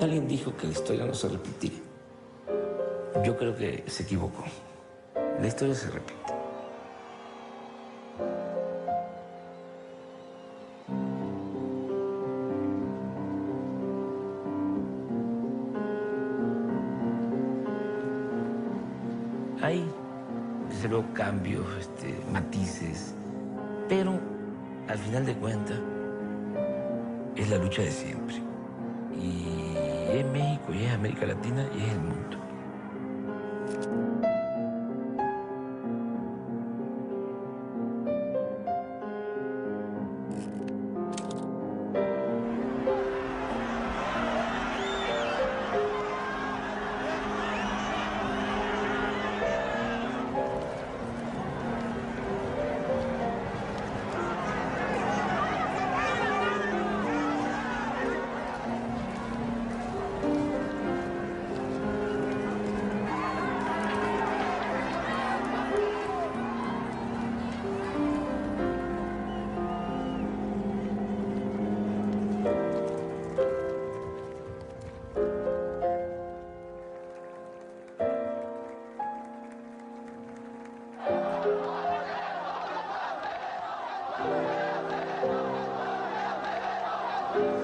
Alguien dijo que la historia no se repetía. Yo creo que se equivocó. La historia se repite. Hay, desde luego, cambios, matices, pero al final de cuentas es la lucha de siempre. Y es México, y es América Latina, y es el mundo.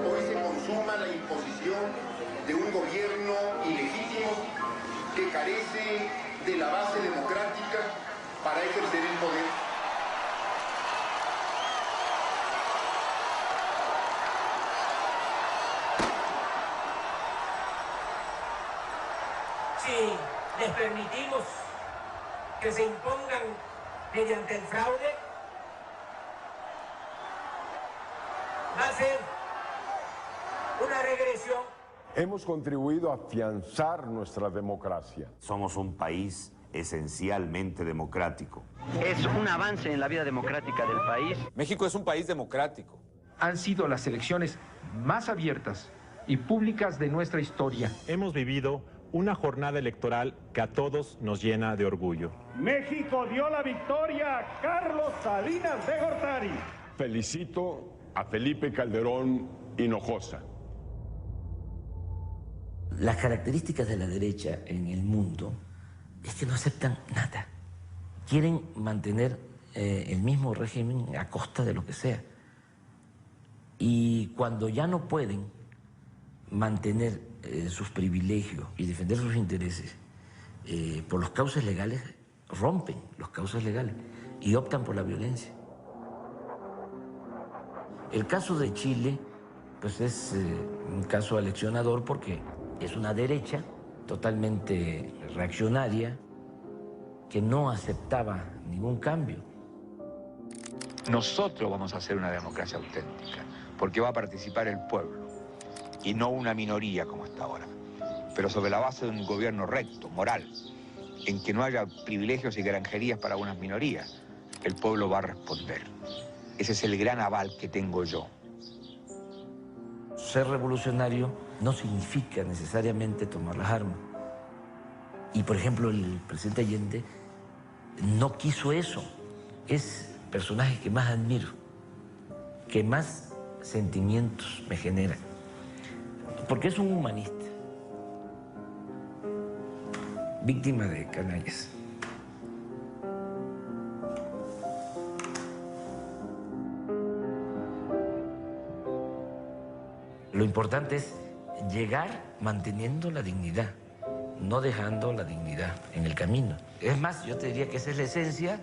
Hoy se consuma la imposición de un gobierno ilegítimo que carece de la base democrática para ejercer el poder. Si les permitimos que se impongan mediante el fraude, va a ser una regresión. Hemos contribuido a afianzar nuestra democracia. Somos un país esencialmente democrático. Es un avance en la vida democrática del país. México es un país democrático. Han sido las elecciones más abiertas y públicas de nuestra historia. Hemos vivido una jornada electoral que a todos nos llena de orgullo. México dio la victoria a Carlos Salinas de Gortari. Felicito a Felipe Calderón Hinojosa. Las características de la derecha en el mundo es que no aceptan nada. Quieren mantener el mismo régimen a costa de lo que sea. Y cuando ya no pueden mantener sus privilegios y defender sus intereses por los cauces legales, rompen los cauces legales y optan por la violencia. El caso de Chile, pues es un caso aleccionador porque es una derecha totalmente reaccionaria que no aceptaba ningún cambio. Nosotros vamos a hacer una democracia auténtica, porque va a participar el pueblo y no una minoría como hasta ahora, pero sobre la base de un gobierno recto, moral, en que no haya privilegios y granjerías para unas minorías. El pueblo va a responder. Ese es el gran aval que tengo yo. Ser revolucionario no significa necesariamente tomar las armas. Y, por ejemplo, el presidente Allende no quiso eso. Es el personaje que más admiro, que más sentimientos me genera, porque es un humanista, víctima de canallas. Lo importante es llegar manteniendo la dignidad, no dejando la dignidad en el camino. Es más, yo te diría que esa es la esencia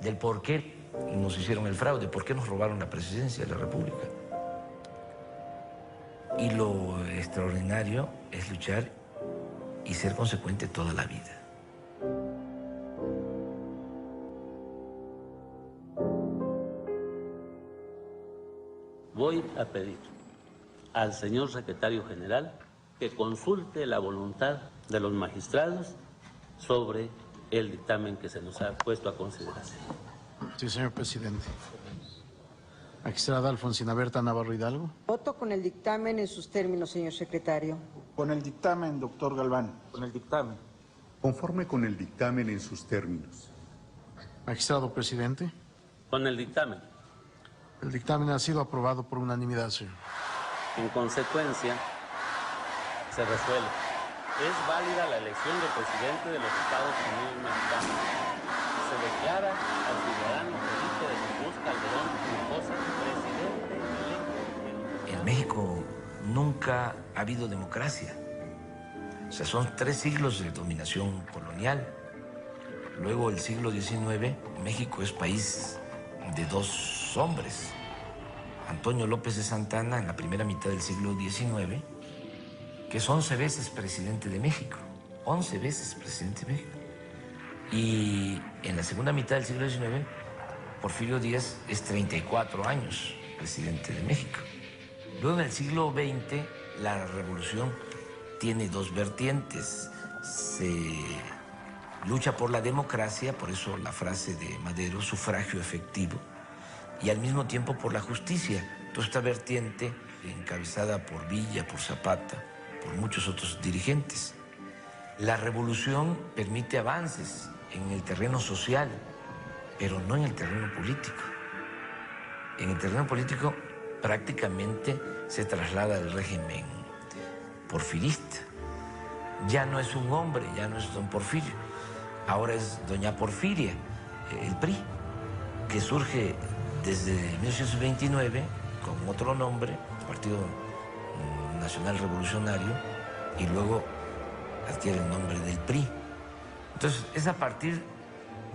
del por qué nos hicieron el fraude, por qué nos robaron la presidencia de la República. Y lo extraordinario es luchar y ser consecuente toda la vida. Voy a pedir al señor secretario general que consulte la voluntad de los magistrados sobre el dictamen que se nos ha puesto a consideración. Sí, señor presidente. Magistrada Alfonsina Berta Navarro Hidalgo. Voto con el dictamen en sus términos, señor secretario. Con el dictamen, doctor Galván. Con el dictamen. Conforme con el dictamen en sus términos. Magistrado presidente. Con el dictamen. El dictamen ha sido aprobado por unanimidad, señor. En consecuencia, se resuelve. Es válida la elección del presidente de los Estados Unidos mexicanos. Se declara al ciudadano Felipe de Jesús Calderón Hinojosa presidente electo. En México nunca ha habido democracia. O sea, son 3 siglos de dominación colonial. Luego, el siglo XIX, México es país de 2 hombres. Antonio López de Santana, en la primera mitad del siglo XIX, que es 11 veces presidente de México. 11 veces presidente de México. Y en la segunda mitad del siglo XIX, Porfirio Díaz es 34 años presidente de México. Luego, en el siglo XX, la revolución tiene 2 vertientes. Se lucha por la democracia, por eso la frase de Madero, sufragio efectivo, y al mismo tiempo por la justicia. Toda esta vertiente, encabezada por Villa, por Zapata, por muchos otros dirigentes. La revolución permite avances en el terreno social, pero no en el terreno político. En el terreno político prácticamente se traslada el régimen porfirista. Ya no es un hombre, ya no es don Porfirio, ahora es doña Porfiria, el PRI, que surge desde 1929 con otro nombre, Partido Nacional Revolucionario, y luego adquiere el nombre del PRI. Entonces, es a partir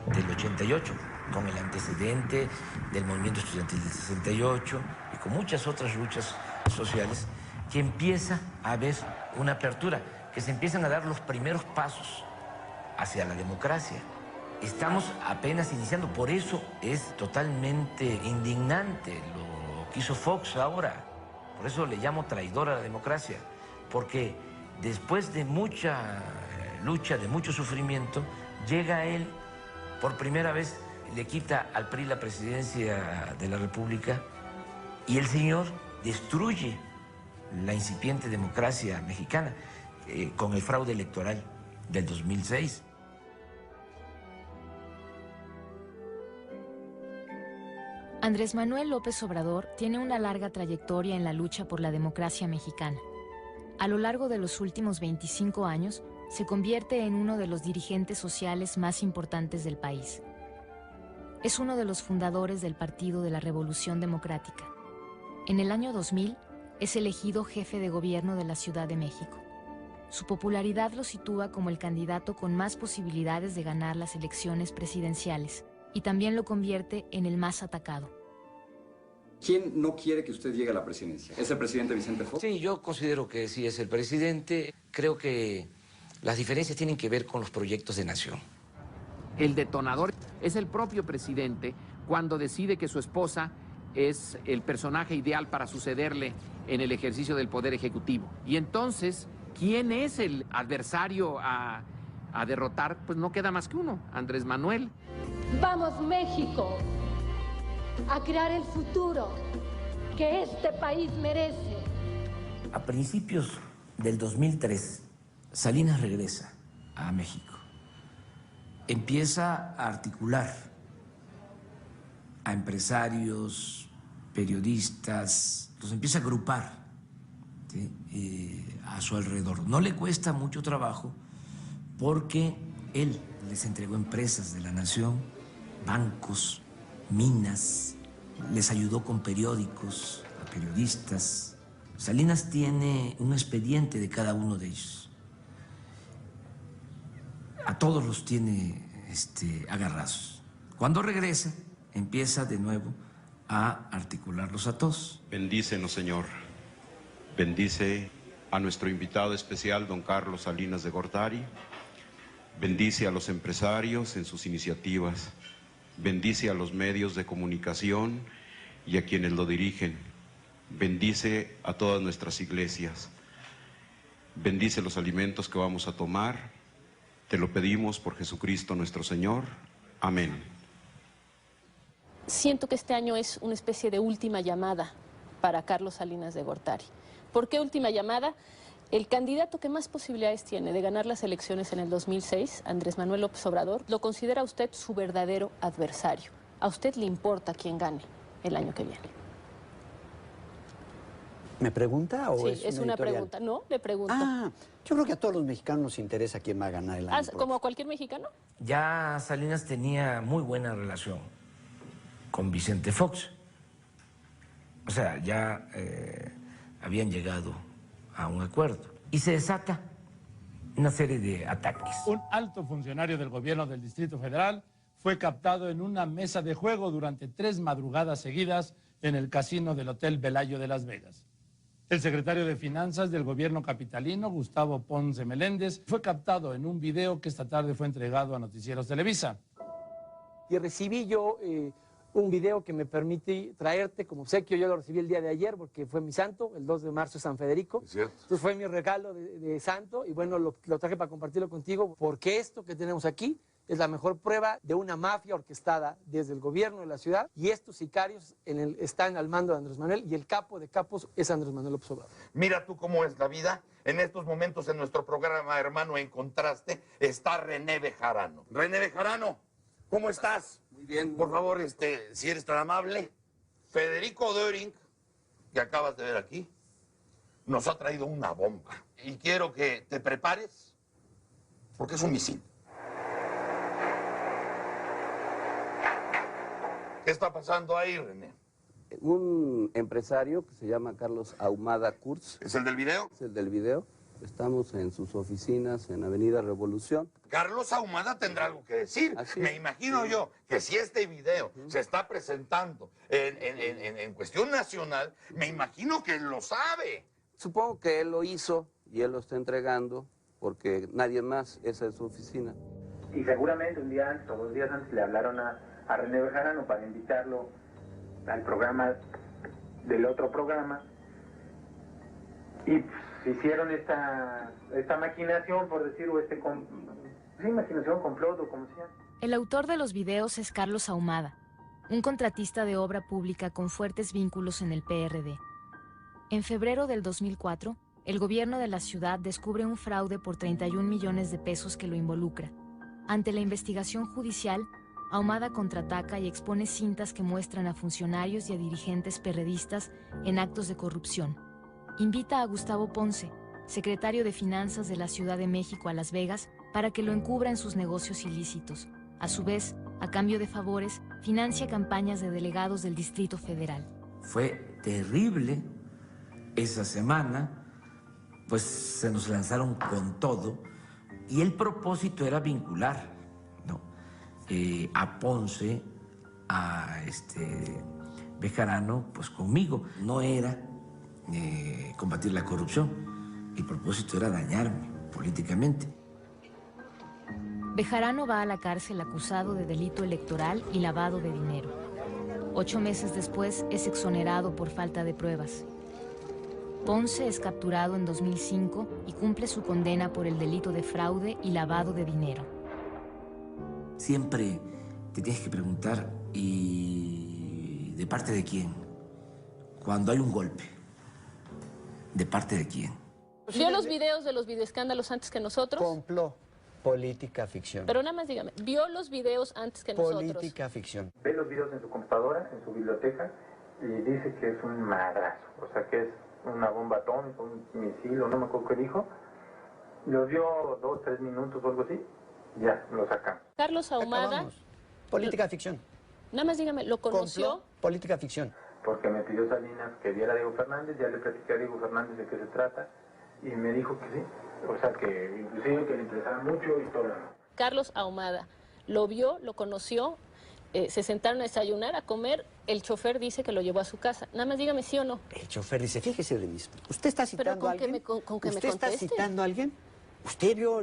del 88, con el antecedente del movimiento estudiantil del 68 y con muchas otras luchas sociales, que empieza a haber una apertura, que se empiezan a dar los primeros pasos hacia la democracia. Estamos apenas iniciando, por eso es totalmente indignante lo que hizo Fox ahora. Por eso le llamo traidor a la democracia, porque después de mucha lucha, de mucho sufrimiento, llega él, por primera vez le quita al PRI la presidencia de la República y el señor destruye la incipiente democracia mexicana con el fraude electoral del 2006. Andrés Manuel López Obrador tiene una larga trayectoria en la lucha por la democracia mexicana. A lo largo de los últimos 25 años, se convierte en uno de los dirigentes sociales más importantes del país. Es uno de los fundadores del Partido de la Revolución Democrática. En el año 2000, es elegido jefe de gobierno de la Ciudad de México. Su popularidad lo sitúa como el candidato con más posibilidades de ganar las elecciones presidenciales y también lo convierte en el más atacado. ¿Quién no quiere que usted llegue a la presidencia? ¿Es el presidente Vicente Fox? Sí, yo considero que sí es el presidente. Creo que las diferencias tienen que ver con los proyectos de nación. El detonador es el propio presidente cuando decide que su esposa es el personaje ideal para sucederle en el ejercicio del poder ejecutivo. Y entonces, ¿quién es el adversario a derrotar? Pues no queda más que uno, Andrés Manuel. Vamos, México, a crear el futuro que este país merece. A principios del 2003, Salinas regresa a México. Empieza a articular a empresarios, periodistas, los empieza a agrupar, ¿sí?, a su alrededor. No le cuesta mucho trabajo porque él les entregó empresas de la nación, bancos, minas, les ayudó con periódicos, a periodistas. Salinas tiene un expediente de cada uno de ellos. A todos los tiene agarrados. Cuando regresa, empieza de nuevo a articularlos a todos. Bendícenos, Señor. Bendice a nuestro invitado especial, don Carlos Salinas de Gortari. Bendice a los empresarios en sus iniciativas. Bendice a los medios de comunicación y a quienes lo dirigen. Bendice a todas nuestras iglesias. Bendice los alimentos que vamos a tomar. Te lo pedimos por Jesucristo nuestro Señor. Amén. Siento que este año es una especie de última llamada para Carlos Salinas de Gortari. ¿Por qué última llamada? El candidato que más posibilidades tiene de ganar las elecciones en el 2006, Andrés Manuel López Obrador, lo considera usted su verdadero adversario. ¿A usted le importa quién gane el año que viene? ¿Me pregunta o Sí, es una editorial? pregunta. No, le pregunto. Ah, yo creo que a todos los mexicanos nos interesa quién va a ganar el año próximo. ¿Como a cualquier mexicano? Ya Salinas tenía muy buena relación con Vicente Fox. O sea, ya habían llegado a un acuerdo. Y se desata una serie de ataques. Un alto funcionario del gobierno del Distrito Federal fue captado en una mesa de juego durante 3 madrugadas seguidas en el casino del Hotel Velayo de Las Vegas. El secretario de Finanzas del gobierno capitalino, Gustavo Ponce Meléndez, fue captado en un video que esta tarde fue entregado a Noticieros Televisa. Y recibí yo un video que me permití traerte como obsequio. Yo lo recibí el día de ayer porque fue mi santo, el 2 de marzo es San Federico. ¿Es cierto? Entonces fue mi regalo de santo y bueno, lo traje para compartirlo contigo porque esto que tenemos aquí es la mejor prueba de una mafia orquestada desde el gobierno de la ciudad y estos sicarios están al mando de Andrés Manuel y el capo de capos es Andrés Manuel López Obrador. Mira tú cómo es la vida. En estos momentos en nuestro programa, hermano, en contraste, está René Bejarano. René Bejarano, ¿cómo estás? Muy bien. Por favor, si eres tan amable. Federico Döring, que acabas de ver aquí, nos ha traído una bomba. Y quiero que te prepares, porque es un misil. ¿Qué está pasando ahí, René? Un empresario que se llama Carlos Ahumada Kurz. ¿Es el del video? Es el del video. Estamos en sus oficinas en Avenida Revolución. Carlos Ahumada tendrá algo que decir. Me imagino yo que si este video se está presentando en cuestión nacional, me imagino que él lo sabe. Supongo que él lo hizo y él lo está entregando porque nadie más, esa es su oficina. Y seguramente un día antes o 2 días antes le hablaron a René Bejarano para invitarlo al programa del otro programa y pues, hicieron esta maquinación, por decir, o maquinación, complot o como sea. El autor de los videos es Carlos Ahumada, un contratista de obra pública con fuertes vínculos en el PRD. En febrero del 2004, el gobierno de la ciudad descubre un fraude por 31 millones de pesos que lo involucra. Ante la investigación judicial, Ahumada contraataca y expone cintas que muestran a funcionarios y a dirigentes perredistas en actos de corrupción. Invita a Gustavo Ponce, secretario de Finanzas de la Ciudad de México, a Las Vegas para que lo encubra en sus negocios ilícitos. A su vez, a cambio de favores, financia campañas de delegados del Distrito Federal. Fue terrible esa semana, pues se nos lanzaron con todo y el propósito era vincular a Ponce, a Bejarano, pues conmigo. No era combatir la corrupción, el propósito era dañarme políticamente. Bejarano va a la cárcel acusado de delito electoral y lavado de dinero. 8 meses después es exonerado por falta de pruebas. Ponce es capturado en 2005 y cumple su condena por el delito de fraude y lavado de dinero. Siempre te tienes que preguntar, ¿y de parte de quién? Cuando hay un golpe, ¿de parte de quién? ¿Vio los videos de los videoescándalos antes que nosotros? Complot, política ficción. Pero nada más dígame, ¿vio los videos antes que nosotros? Política ficción. Ve los videos en su computadora, en su biblioteca, y dice que es un madrazo, o sea que es una bomba atómica, un misil, o no me acuerdo qué dijo. Los vio 2, 3 minutos o algo así. Ya, lo sacamos. Carlos Ahumada. Acabamos. Política ficción. Nada más dígame, ¿lo conoció? Complot, política ficción. Porque me pidió Salinas que viera a Diego Fernández, ya le platiqué a Diego Fernández de qué se trata, y me dijo que sí. O sea, que inclusive que le interesaba mucho y todo. Carlos Ahumada, ¿lo vio, lo conoció? Se sentaron a desayunar, a comer. El chofer dice que lo llevó a su casa. Nada más dígame sí o no. El chofer dice, fíjese de mismo. ¿Usted está citando a alguien? ¿Usted está citando a alguien? ¿Usted vio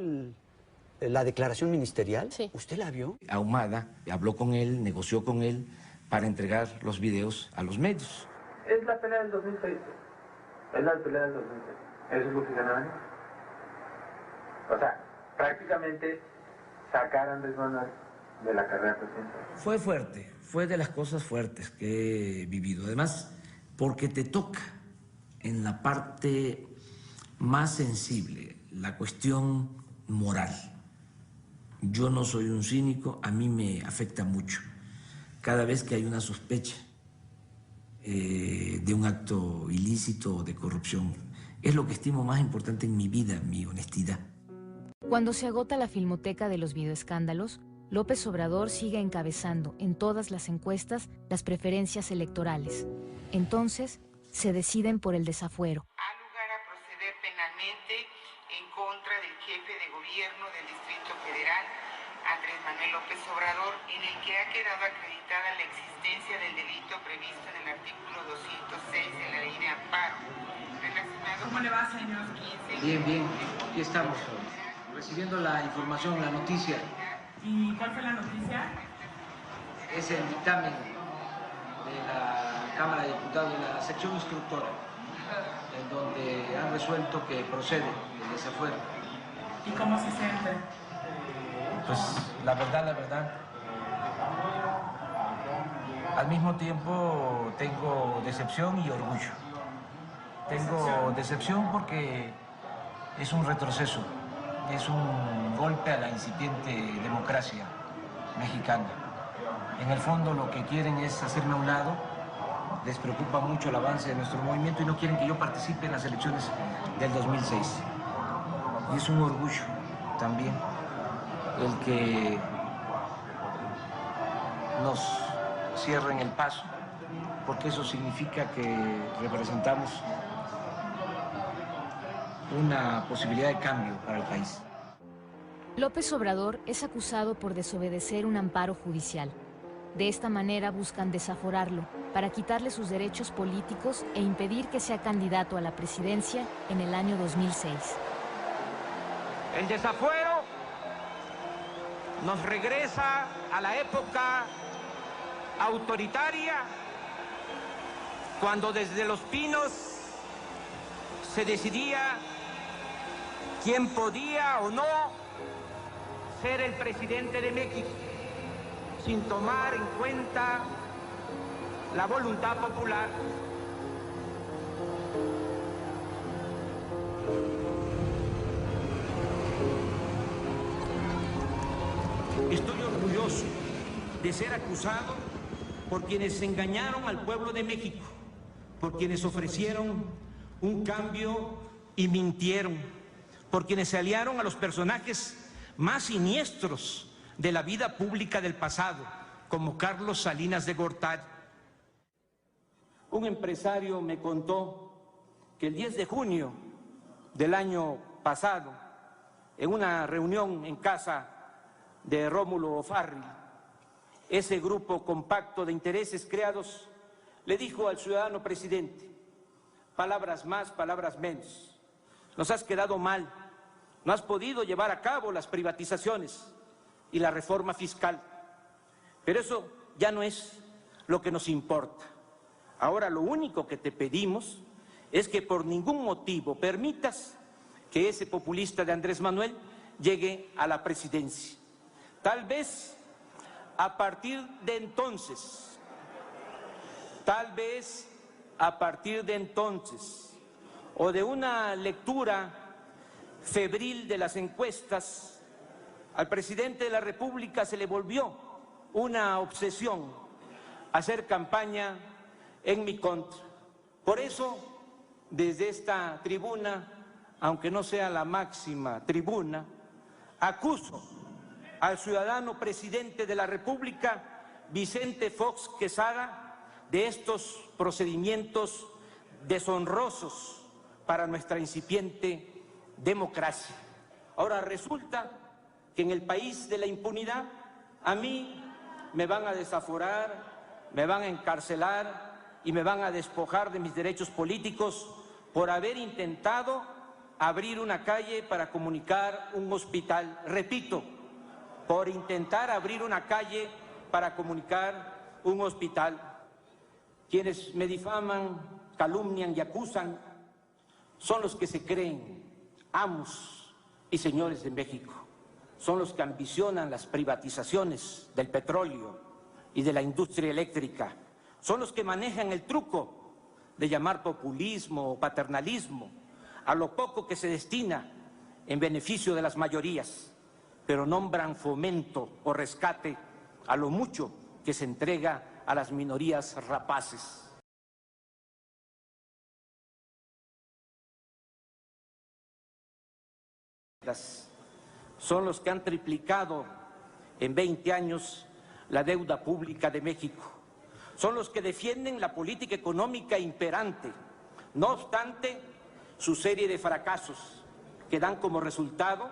la declaración ministerial? Sí. ¿Usted la vio? Ahumada habló con él, negoció con él para entregar los videos a los medios. Es la pelea del 2006. Es la pelea del 2006. Eso es lo que ganaban. O sea, prácticamente sacar a Andrés Manuel de la carrera presidencial. Fue fuerte, fue de las cosas fuertes que he vivido. Además, porque te toca en la parte más sensible, la cuestión moral. Yo no soy un cínico, a mí me afecta mucho. Cada vez que hay una sospecha, de un acto ilícito o de corrupción. Es lo que estimo más importante en mi vida, mi honestidad. Cuando se agota la filmoteca de los videoescándalos, López Obrador sigue encabezando en todas las encuestas las preferencias electorales. Entonces, se deciden por el desafuero. Ha lugar a proceder penalmente en contra del jefe de gobierno del Distrito Federal, Andrés Manuel López Obrador, en el que ha quedado acreditada la existencia del delito previsto en el artículo 206 de la Ley de Amparo. ¿Cómo le va, señor? Bien, bien. Aquí estamos, recibiendo la información, la noticia. ¿Y cuál fue la noticia? Es el dictamen de la Cámara de Diputados, de la sección instructora, en donde han resuelto que procede el desafuero. ¿Y cómo se siente? Pues la verdad, al mismo tiempo tengo decepción y orgullo. Tengo decepción porque es un retroceso, es un golpe a la incipiente democracia mexicana. En el fondo lo que quieren es hacerme a un lado, les preocupa mucho el avance de nuestro movimiento y no quieren que yo participe en las elecciones del 2006. Y es un orgullo también el que nos cierren el paso, porque eso significa que representamos una posibilidad de cambio para el país. López Obrador es acusado por desobedecer un amparo judicial. De esta manera buscan desaforarlo para quitarle sus derechos políticos e impedir que sea candidato a la presidencia en el año 2006. El desafuero nos regresa a la época autoritaria, cuando desde Los Pinos se decidía quién podía o no ser el presidente de México, sin tomar en cuenta la voluntad popular. Estoy orgulloso de ser acusado por quienes engañaron al pueblo de México, por quienes ofrecieron un cambio y mintieron, por quienes se aliaron a los personajes más siniestros de la vida pública del pasado, como Carlos Salinas de Gortari. Un empresario me contó que el 10 de junio del año pasado, en una reunión en casa de Rómulo O'Farrill, ese grupo compacto de intereses creados le dijo al ciudadano presidente: palabras más, palabras menos, nos has quedado mal, no has podido llevar a cabo las privatizaciones y la reforma fiscal, pero eso ya no es lo que nos importa. Ahora lo único que te pedimos es que por ningún motivo permitas que ese populista de Andrés Manuel llegue a la presidencia. Tal vez a partir de entonces, o de una lectura febril de las encuestas, al presidente de la República se le volvió una obsesión hacer campaña en mi contra. Por eso, desde esta tribuna, aunque no sea la máxima tribuna, acuso al ciudadano presidente de la República, Vicente Fox Quesada, de estos procedimientos deshonrosos para nuestra incipiente democracia. Ahora resulta que en el país de la impunidad a mí me van a desaforar, me van a encarcelar y me van a despojar de mis derechos políticos por haber intentado abrir una calle para comunicar un hospital. Repito, por intentar abrir una calle para comunicar un hospital. Quienes me difaman, calumnian y acusan son los que se creen amos y señores de México. Son los que ambicionan las privatizaciones del petróleo y de la industria eléctrica. Son los que manejan el truco de llamar populismo o paternalismo a lo poco que se destina en beneficio de las mayorías, pero nombran fomento o rescate a lo mucho que se entrega a las minorías rapaces. corruptas son los que han triplicado en 20 años la deuda pública de México. Son los que defienden la política económica imperante, no obstante su serie de fracasos que dan como resultado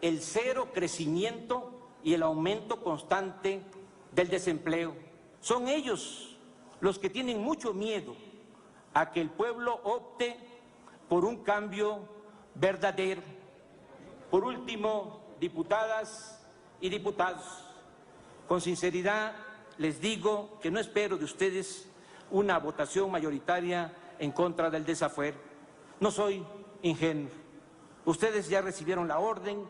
el cero crecimiento y el aumento constante del desempleo. Son ellos los que tienen mucho miedo a que el pueblo opte por un cambio verdadero. Por último, diputadas y diputados, con sinceridad les digo que no espero de ustedes una votación mayoritaria en contra del desafuero. No soy ingenuo. Ustedes ya recibieron la orden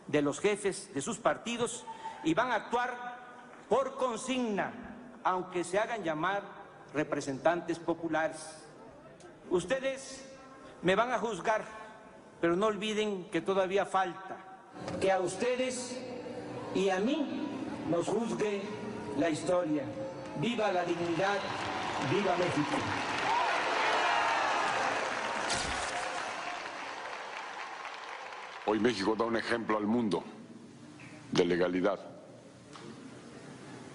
de los jefes de sus partidos y van a actuar por consigna, aunque se hagan llamar representantes populares. Ustedes me van a juzgar, pero no olviden que todavía falta que a ustedes y a mí nos juzgue la historia. ¡Viva la dignidad! ¡Viva México! Hoy México da un ejemplo al mundo de legalidad,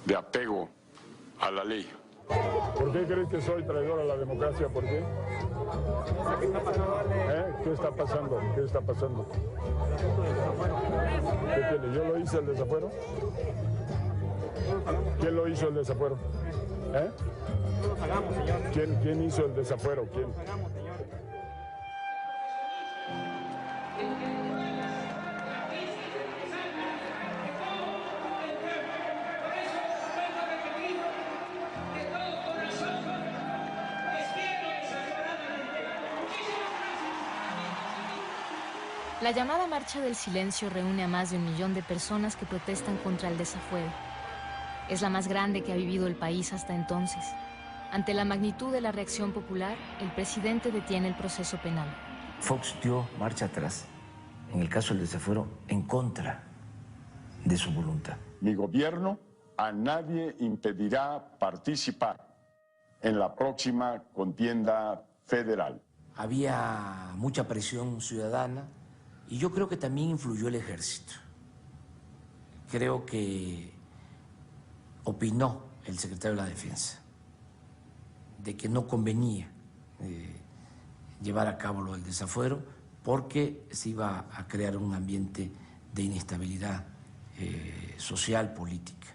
de apego a la ley. ¿Por qué crees que soy traidor a la democracia? ¿Por qué? ¿Qué está pasando? ¿Qué está pasando? ¿Qué tiene? ¿Yo lo hice el desafuero? ¿Quién lo hizo el desafuero? ¿Quién hizo el desafuero? ¿Quién? La llamada Marcha del Silencio reúne a más de 1 millón de personas que protestan contra el desafuero. Es la más grande que ha vivido el país hasta entonces. Ante la magnitud de la reacción popular, el presidente detiene el proceso penal. Fox dio marcha atrás, en el caso del desafuero, en contra de su voluntad. Mi gobierno a nadie impedirá participar en la próxima contienda federal. Había mucha presión ciudadana y yo creo que también influyó el ejército. Creo que opinó el secretario de la Defensa de que no convenía llevar a cabo lo del desafuero porque se iba a crear un ambiente de inestabilidad social, política.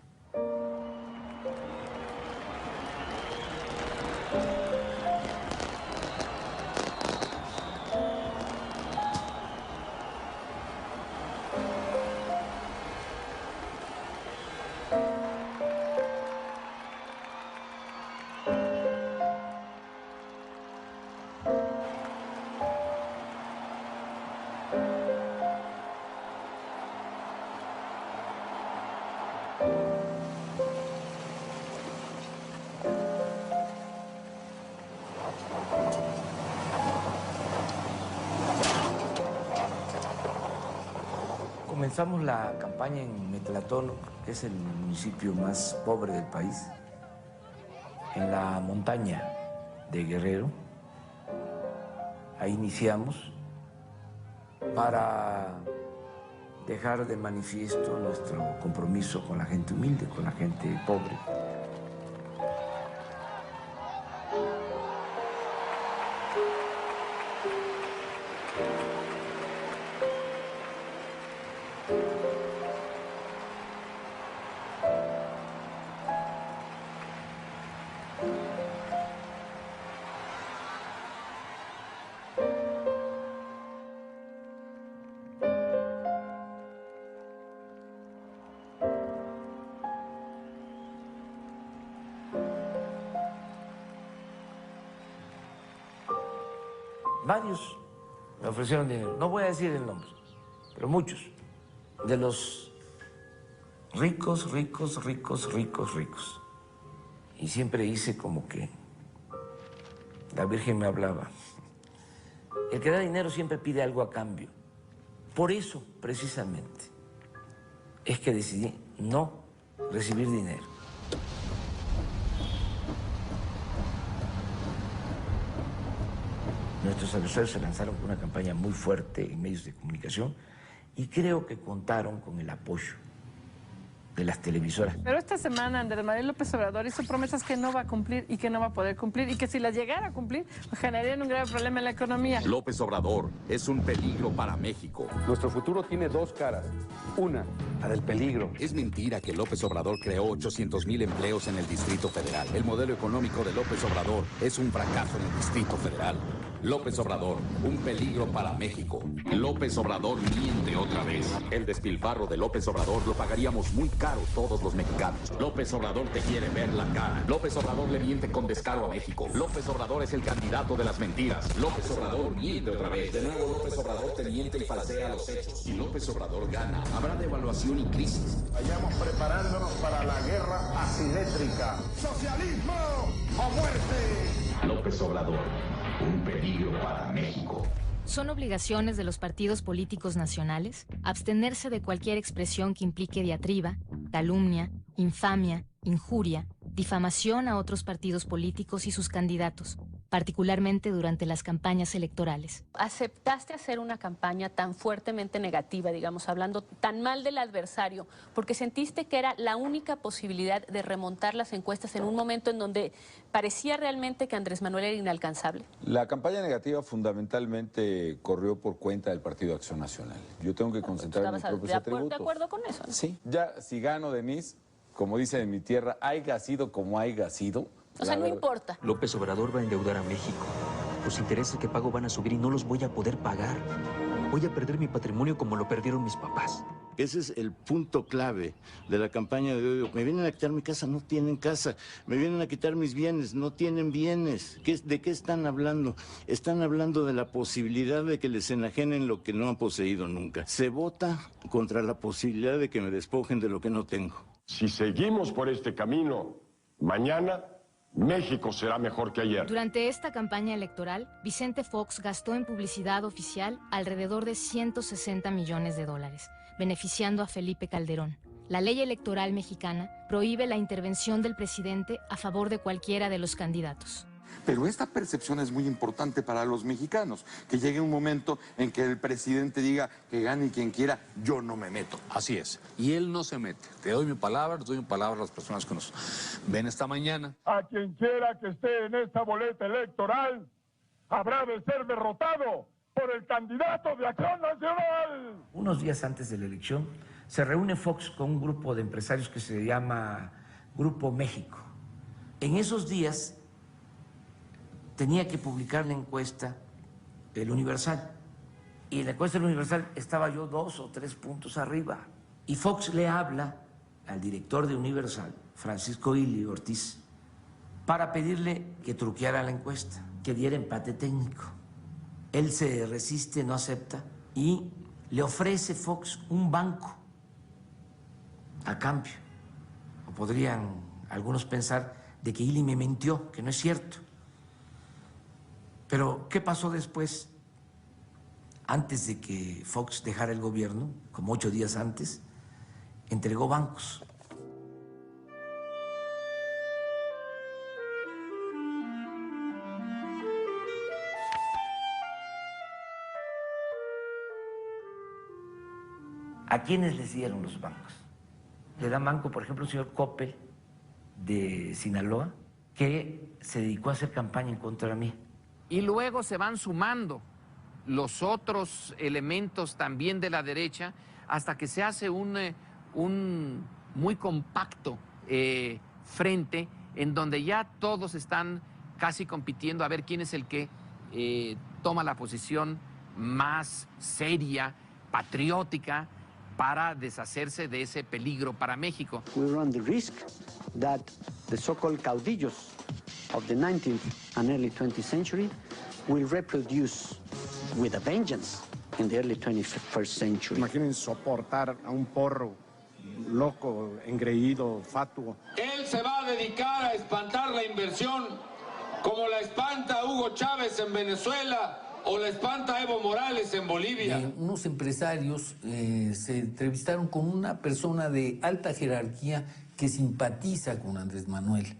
Comenzamos la campaña en Metlatono, que es el municipio más pobre del país, en la montaña de Guerrero. Ahí iniciamos para dejar de manifiesto nuestro compromiso con la gente humilde, con la gente pobre. Varios me ofrecieron dinero, no voy a decir el nombre, pero muchos, de los ricos, ricos, ricos, ricos, ricos. Y siempre hice como que la Virgen me hablaba. El que da dinero siempre pide algo a cambio. Por eso, precisamente, es que decidí no recibir dinero. Nuestros adversarios se lanzaron con una campaña muy fuerte en medios de comunicación Y creo que contaron con el apoyo de las televisoras. Pero esta semana Andrés Manuel López Obrador hizo promesas que no va a cumplir y que no va a poder cumplir y que si las llegara a cumplir generarían un grave problema en la economía. López Obrador es un peligro para México. Nuestro futuro tiene dos caras. Una, la del peligro. Es mentira que López Obrador creó 800,000 empleos en el Distrito Federal. El modelo económico de López Obrador es un fracaso en el Distrito Federal. López Obrador, un peligro para México. López Obrador miente otra vez. El despilfarro de López Obrador lo pagaríamos muy caro todos los mexicanos. López Obrador te quiere ver la cara. López Obrador le miente con descaro a México. López Obrador es el candidato de las mentiras. López Obrador miente otra vez. De nuevo López Obrador te miente y falsea los hechos. Si López Obrador gana, habrá devaluación y crisis. Vayamos preparándonos para la guerra asimétrica. ¡Socialismo o muerte! López Obrador, un peligro para México. Son obligaciones de los partidos políticos nacionales abstenerse de cualquier expresión que implique diatriba, calumnia, infamia, injuria, difamación a otros partidos políticos y sus candidatos, particularmente durante las campañas electorales. ¿Aceptaste hacer una campaña tan fuertemente negativa, digamos, hablando tan mal del adversario, porque sentiste que era la única posibilidad de remontar las encuestas en un momento en donde parecía realmente que Andrés Manuel era inalcanzable? La campaña negativa fundamentalmente corrió por cuenta del Partido Acción Nacional. Yo tengo que concentrar en mis propios atributos. ¿De acuerdo con eso, no? Sí, ya si gano, Denise, como dicen en mi tierra, haiga sido como haiga sido. O sea, no importa. López Obrador va a endeudar a México. Los intereses que pago van a subir y no los voy a poder pagar. Voy a perder mi patrimonio como lo perdieron mis papás. Ese es el punto clave de la campaña de hoy. Me vienen a quitar mi casa, no tienen casa. Me vienen a quitar mis bienes, no tienen bienes. ¿De qué están hablando? Están hablando de la posibilidad de que les enajenen lo que no han poseído nunca. Se vota contra la posibilidad de que me despojen de lo que no tengo. Si seguimos por este camino, mañana México será mejor que ayer. Durante esta campaña electoral, Vicente Fox gastó en publicidad oficial alrededor de 160 millones de dólares, beneficiando a Felipe Calderón. La ley electoral mexicana prohíbe la intervención del presidente a favor de cualquiera de los candidatos. Pero esta percepción es muy importante para los mexicanos, que llegue un momento en que el presidente diga que gane quien quiera, yo no me meto. Así es, y él no se mete. Te doy mi palabra, les doy mi palabra a las personas que nos ven esta mañana. A quien quiera que esté en esta boleta electoral, habrá de ser derrotado por el candidato de Acción Nacional. Unos días antes de la elección, se reúne Fox con un grupo de empresarios que se llama Grupo México. En esos días tenía que publicar la encuesta del Universal. Y en la encuesta del Universal estaba yo 2 o 3 puntos arriba. Y Fox le habla al director de Universal, Francisco Ili Ortiz, para pedirle que truqueara la encuesta, que diera empate técnico. Él se resiste, no acepta, y le ofrece Fox un banco a cambio. O podrían algunos pensar de que Ili me mintió, que no es cierto. Pero, ¿qué pasó después? Antes de que Fox dejara el gobierno, como 8 días antes, entregó bancos. ¿A quiénes les dieron los bancos? Le dan banco, por ejemplo, al señor Coppel de Sinaloa, que se dedicó a hacer campaña en contra de mí. Y luego se van sumando los otros elementos también de la derecha hasta que se hace un muy compacto frente en donde ya todos están casi compitiendo a ver quién es el que toma la posición más seria, patriótica, para deshacerse de ese peligro para México. We run the risk that the so-called caudillos of the 19th and early 20th century will reproduce with a vengeance in the early 21st century. Imaginen soportar a un porro loco, engreído, fatuo. Él se va a dedicar a espantar la inversión como la espanta Hugo Chávez en Venezuela o la espanta Evo Morales en Bolivia. Unos empresarios se entrevistaron con una persona de alta jerarquía que simpatiza con Andrés Manuel.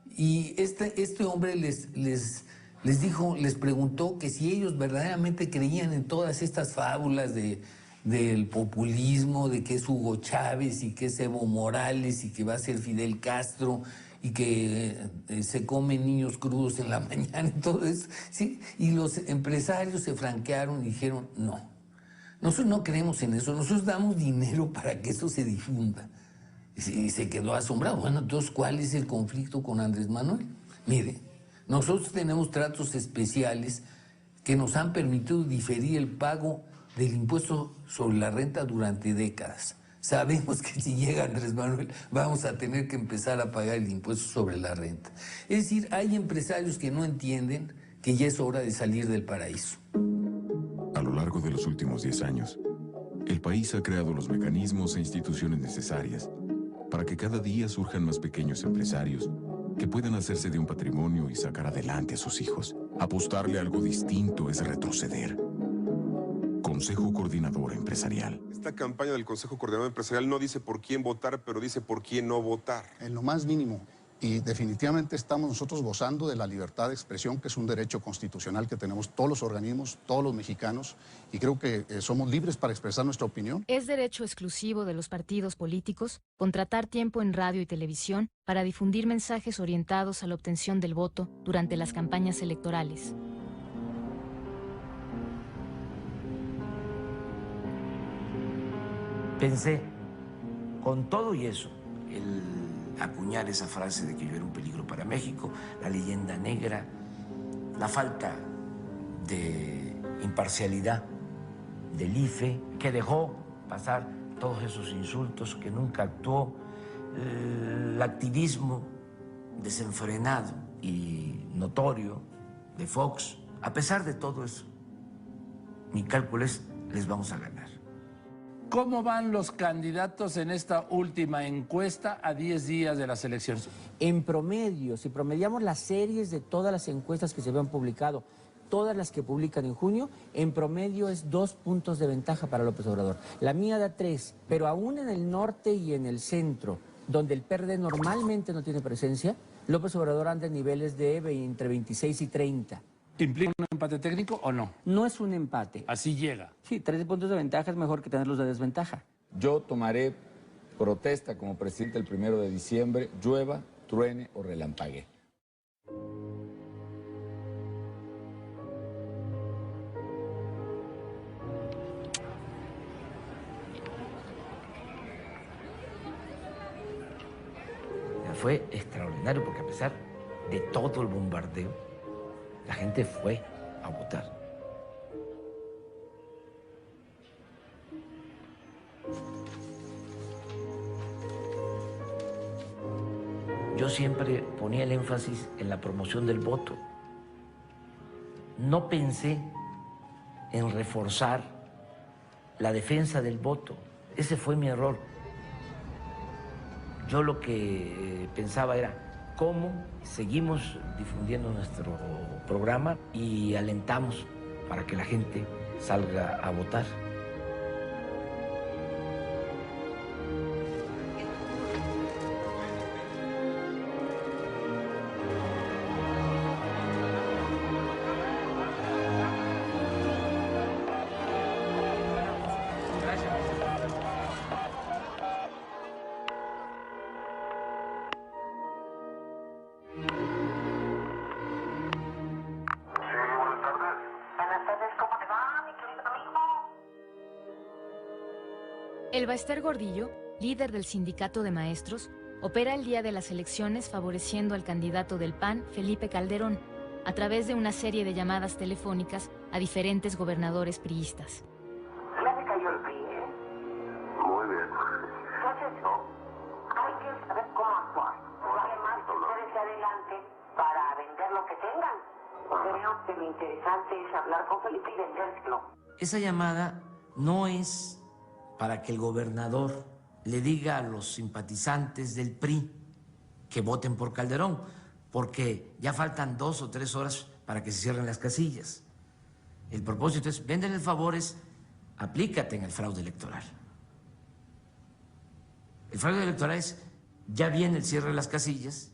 Y este hombre les preguntó que si ellos verdaderamente creían en todas estas fábulas de del populismo, de que es Hugo Chávez y que es Evo Morales y que va a ser Fidel Castro y que se comen niños crudos en la mañana y todo eso, ¿sí? Y los empresarios se franquearon y dijeron, no, nosotros no creemos en eso, nosotros damos dinero para que eso se difunda. Y se quedó asombrado. Bueno, entonces, ¿cuál es el conflicto con Andrés Manuel? Mire, nosotros tenemos tratos especiales que nos han permitido diferir el pago del impuesto sobre la renta durante décadas. Sabemos que si llega Andrés Manuel vamos a tener que empezar a pagar el impuesto sobre la renta. Es decir, hay empresarios que no entienden que ya es hora de salir del paraíso. A lo largo de los últimos 10 años, el país ha creado los mecanismos e instituciones necesarias para que cada día surjan más pequeños empresarios que puedan hacerse de un patrimonio y sacar adelante a sus hijos. Apostarle a algo distinto es retroceder. Consejo Coordinador Empresarial. Esta campaña del Consejo Coordinador Empresarial no dice por quién votar, pero dice por quién no votar. En lo más mínimo. Y definitivamente estamos nosotros gozando de la libertad de expresión, que es un derecho constitucional que tenemos todos los organismos, todos los mexicanos, y creo que somos libres para expresar nuestra opinión. Es derecho exclusivo de los partidos políticos contratar tiempo en radio y televisión para difundir mensajes orientados a la obtención del voto durante las campañas electorales. Pensé, con todo y eso, el acuñar esa frase de que yo era un peligro para México, la leyenda negra, la falta de imparcialidad del IFE, que dejó pasar todos esos insultos, que nunca actuó, el activismo desenfrenado y notorio de Fox. A pesar de todo eso, mi cálculo es, les vamos a ganar. ¿Cómo van los candidatos en esta última encuesta a 10 días de las elecciones? En promedio, si promediamos las series de todas las encuestas que se habían publicado, todas las que publican en junio, en promedio es 2 puntos de ventaja para López Obrador. La mía da 3, pero aún en el norte y en el centro, donde el PRD normalmente no tiene presencia, López Obrador anda en niveles de entre 26 y 30. ¿Implica un empate técnico o no? No es un empate. Así llega. Sí, 3 puntos de ventaja es mejor que tenerlos de desventaja. Yo tomaré protesta como presidente el 1 de diciembre, llueva, truene o relampaguee. Fue extraordinario porque a pesar de todo el bombardeo, la gente fue a votar. Yo siempre ponía el énfasis en la promoción del voto. No pensé en reforzar la defensa del voto. Ese fue mi error. Yo lo que pensaba era cómo seguimos difundiendo nuestro programa y alentamos para que la gente salga a votar. Elba Ester Gordillo, líder del sindicato de maestros, opera el día de las elecciones favoreciendo al candidato del PAN, Felipe Calderón, a través de una serie de llamadas telefónicas a diferentes gobernadores priistas. Ya se cayó el PRI, ¿eh? Muy bien. Entonces, hay que saber cómo actuar. Además, ustedes se adelanten para vender lo que tengan. Creo que lo interesante es hablar con Felipe y vendérselo. Esa llamada no es para que el gobernador le diga a los simpatizantes del PRI que voten por Calderón, porque ya faltan 2 o 3 horas para que se cierren las casillas. El propósito es, véndele favores, aplícate en el fraude electoral. El fraude electoral es, ya viene el cierre de las casillas,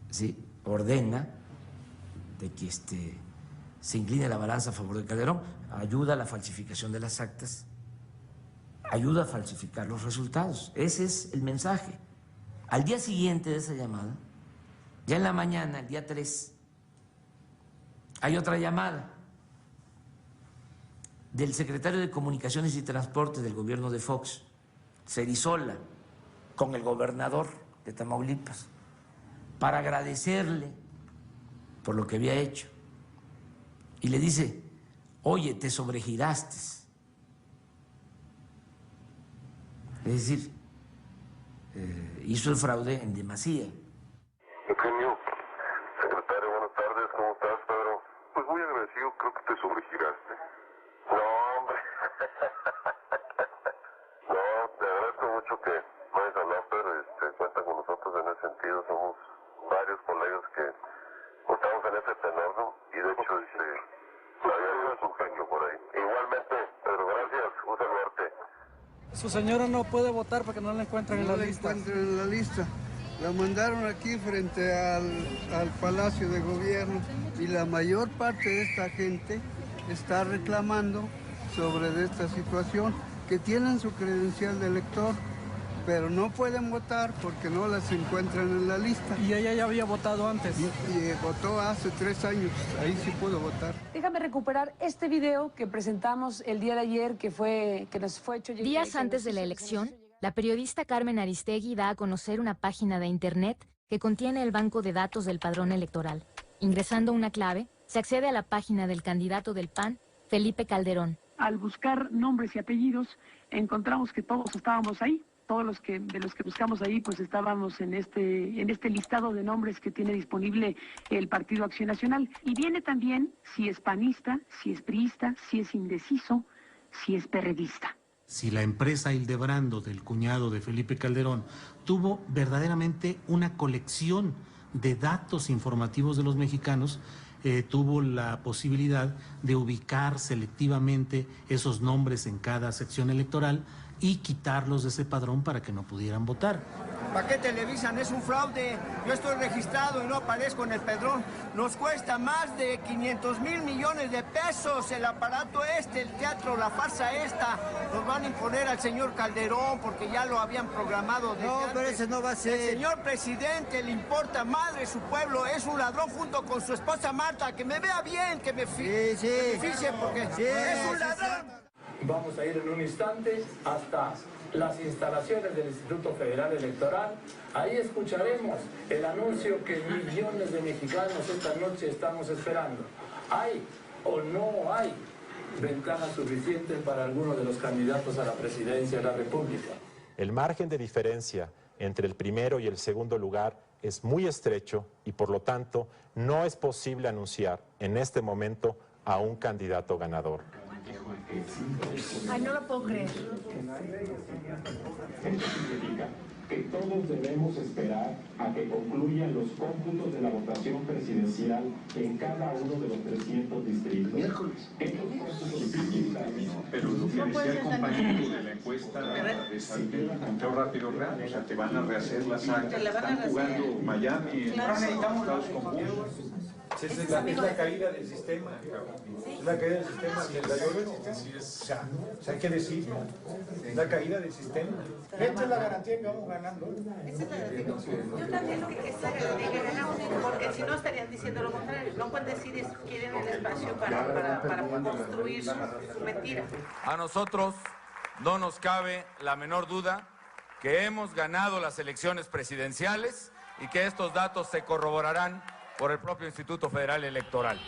¿sí? Ordena de que se incline la balanza a favor de Calderón, ayuda a la falsificación de las actas ayuda a falsificar los resultados. Ese es el mensaje. Al día siguiente de esa llamada, ya en la mañana, el día 3, hay otra llamada del secretario de Comunicaciones y Transportes del gobierno de Fox, Cerizola, con el gobernador de Tamaulipas, para agradecerle por lo que había hecho. Y le dice, oye, te sobregiraste. Es decir, hizo el fraude en demasía. Eugenio, secretario, buenas tardes, ¿cómo estás, Pedro? Pues muy agradecido, creo que te sobregiraste. No, hombre. No, te agradezco mucho que me hayas hablado, pero cuenta con nosotros en ese sentido. Somos varios colegas que estamos en ese tenor, ¿no? Y de hecho, había un genio por ahí. Igualmente, Pedro, gracias, un saludarte. Su señora no puede votar porque no la encuentran en la lista. No la encuentran en la lista. La mandaron aquí frente al Palacio de Gobierno y la mayor parte de esta gente está reclamando sobre esta situación, que tienen su credencial de elector, pero no pueden votar porque no las encuentran en la lista. ¿Y ella ya había votado antes? Y votó hace 3 años, ahí sí pudo votar. Déjame recuperar este video que presentamos el día de ayer, que nos fue hecho... Días antes de la elección, la periodista Carmen Aristegui da a conocer una página de internet que contiene el banco de datos del padrón electoral. Ingresando una clave, se accede a la página del candidato del PAN, Felipe Calderón. Al buscar nombres y apellidos, encontramos que todos estábamos ahí. Todos de los que buscamos ahí, pues estábamos en este listado de nombres que tiene disponible el Partido Acción Nacional. Y viene también si es panista, si es priista, si es indeciso, si es perredista. Si la empresa Hildebrando, del cuñado de Felipe Calderón, tuvo verdaderamente una colección de datos informativos de los mexicanos, tuvo la posibilidad de ubicar selectivamente esos nombres en cada sección electoral y quitarlos de ese padrón para que no pudieran votar. ¿Para qué televisan? Es un fraude. Yo estoy registrado y no aparezco en el padrón. Nos cuesta más de 500,000 millones de pesos el aparato el teatro, la farsa esta. Nos van a imponer al señor Calderón porque ya lo habían programado desde antes. Pero ese no va a ser. El señor presidente le importa madre su pueblo. Es un ladrón junto con su esposa Marta. Que me vea bien, que me fiche porque es un ladrón. Vamos a ir en un instante hasta las instalaciones del Instituto Federal Electoral. Ahí escucharemos el anuncio que millones de mexicanos esta noche estamos esperando. ¿Hay o no hay ventaja suficiente para alguno de los candidatos a la presidencia de la República? El margen de diferencia entre el primero y el segundo lugar es muy estrecho y por lo tanto no es posible anunciar en este momento a un candidato ganador. Ay, no lo puedo creer. Esto significa que todos debemos esperar a que concluyan los cómputos de la votación presidencial en cada uno de los 300 distritos. Miércoles. Pero lo que decía el compañero de la encuesta es un conteo rápido real, o sea, te van a rehacer las actas, están jugando Miami, Estados Comunes. Es la caída del sistema, es la caída del sistema. O sea, hay que decirlo, es la caída del sistema. Esta es la garantía que vamos ganando. Yo también lo que está que ganamos, porque si no estarían diciendo lo contrario. No pueden decir eso, quieren el espacio para construir su mentira. A nosotros no nos cabe la menor duda que hemos ganado las elecciones presidenciales y que estos datos se corroborarán por el propio Instituto Federal Electoral.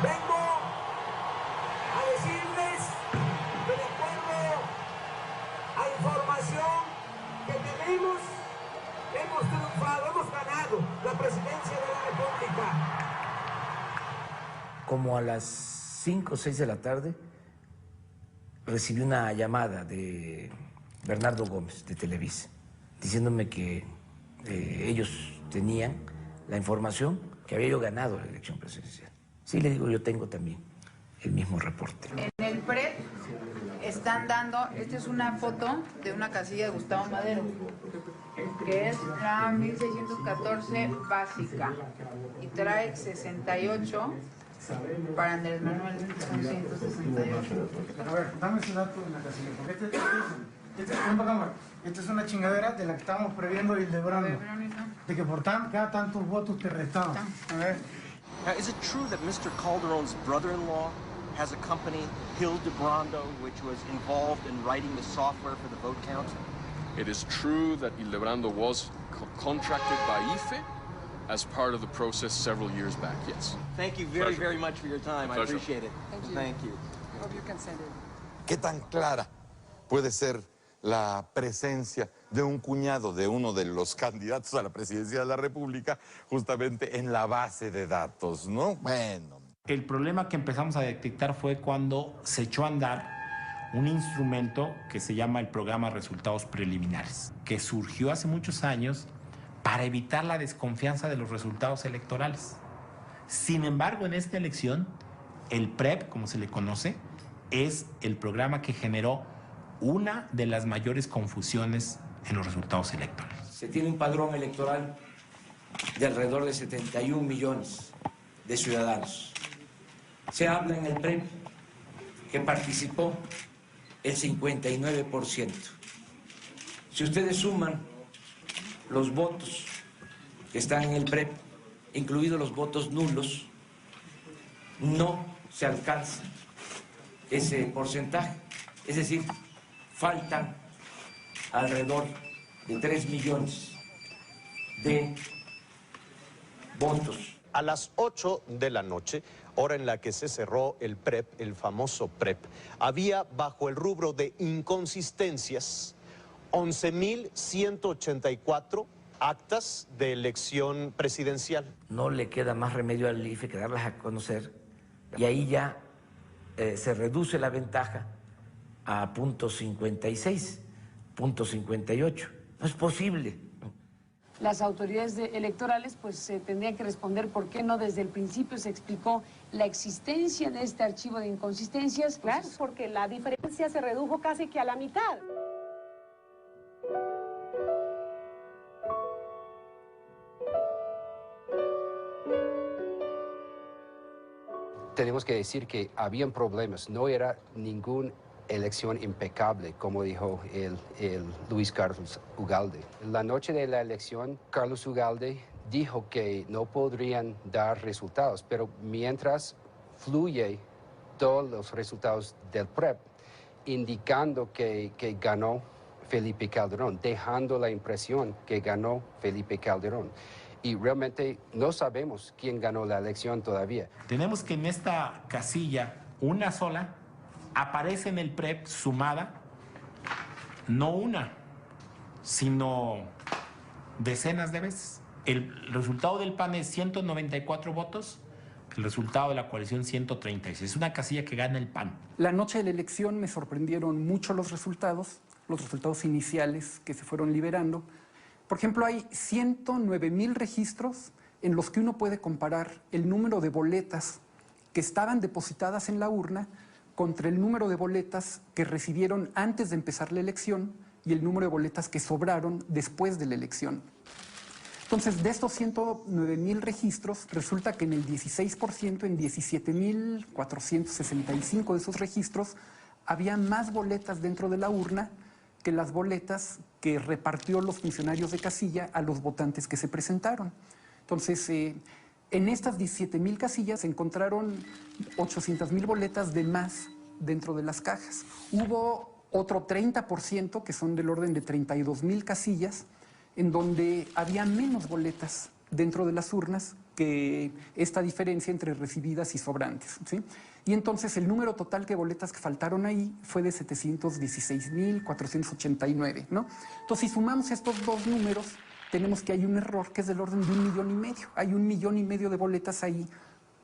Vengo a decirles que de acuerdo a información que tenemos, hemos triunfado, hemos ganado la presidencia de la República. Como a las 5 o 6 de la tarde, recibí una llamada de Bernardo Gómez, de Televisa, diciéndome que ellos tenían la información que había yo ganado la elección presidencial. Sí, le digo, yo tengo también el mismo reporte. En el PRED están dando, esta es una foto de una casilla de Gustavo Madero. que es la 1614 básica y trae 68 para Andrés Manuel, son 168. A ver, dame ese dato en la casilla. Esta es una chingadera de la que estábamos previendo y Hildebrando. De que por cada tantos votos te restaban. A ver. Now, is it true that Mr. Calderon's brother-in-law has a company, Hildebrando, which was involved in writing the software for the vote count? It is true that Hildebrando was contracted by IFE as part of the process several years back, yes. Thank you very, very much for your time. I appreciate it. Thank you. Hope you can send it. ¿Qué tan clara puede ser la presencia de un cuñado de uno de los candidatos a la presidencia de la República justamente en la base de datos, ¿no? Bueno. El problema que empezamos a detectar fue cuando se echó a andar un instrumento que se llama el programa Resultados Preliminares, que surgió hace muchos años para evitar la desconfianza de los resultados electorales. Sin embargo, en esta elección, el PREP, como se le conoce, es el programa que generó una de las mayores confusiones en los resultados electorales. Se tiene un padrón electoral de alrededor de 71 millones de ciudadanos. Se habla en el PREP que participó el 59%. Si ustedes suman los votos que están en el PREP, incluidos los votos nulos, no se alcanza ese porcentaje. Es decir, faltan alrededor de 3 millones de votos. A las 8 de la noche, hora en la que se cerró el PREP, el famoso PREP, había bajo el rubro de inconsistencias 11.184 actas de elección presidencial. No le queda más remedio al IFE que darlas a conocer y ahí ya se reduce la ventaja a .56, .58. No es posible. Las autoridades electorales pues tendrían que responder por qué no desde el principio se explicó la existencia de este archivo de inconsistencias. Claro, porque la diferencia se redujo casi que a la mitad. Tenemos que decir que habían problemas, no era ninguna elección impecable, como dijo el Luis Carlos Ugalde. La noche de la elección, Carlos Ugalde dijo que no podrían dar resultados, pero mientras fluye todos los resultados del PREP, indicando que ganó Felipe Calderón, dejando la impresión que ganó Felipe Calderón. Y realmente no sabemos quién ganó la elección todavía. Tenemos que en esta casilla, una sola, aparece en el PREP sumada, no una, sino decenas de veces. El resultado del PAN es 194 votos, el resultado de la coalición 136. Es una casilla que gana el PAN. La noche de la elección me sorprendieron mucho los resultados iniciales que se fueron liberando. Por ejemplo, hay 109,000 registros en los que uno puede comparar el número de boletas que estaban depositadas en la urna contra el número de boletas que recibieron antes de empezar la elección y el número de boletas que sobraron después de la elección. Entonces, de estos 109,000 registros, resulta que en el 16%, en 17,465 de esos registros, había más boletas dentro de la urna que las boletas que repartió los funcionarios de casilla a los votantes que se presentaron. Entonces, en estas 17,000 casillas se encontraron 800,000 boletas de más dentro de las cajas. Hubo otro 30%, que son del orden de 32,000 casillas, en donde había menos boletas dentro de las urnas que esta diferencia entre recibidas y sobrantes, ¿sí? Y entonces el número total de boletas que faltaron ahí fue de 716,489, ¿no? Entonces, si sumamos estos dos números, tenemos que hay un error que es del orden de 1,5 millones. Hay 1,5 millones de boletas ahí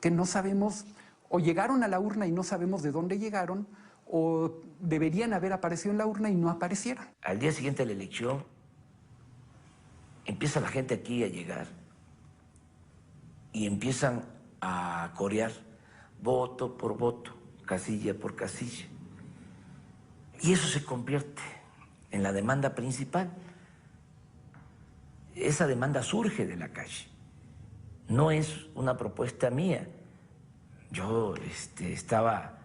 que no sabemos, o llegaron a la urna y no sabemos de dónde llegaron, o deberían haber aparecido en la urna y no aparecieron. Al día siguiente de la elección, empieza la gente aquí a llegar y empiezan a corear voto por voto, casilla por casilla. Y eso se convierte en la demanda principal. esa demanda surge de la calle. No es una propuesta mía. Yo estaba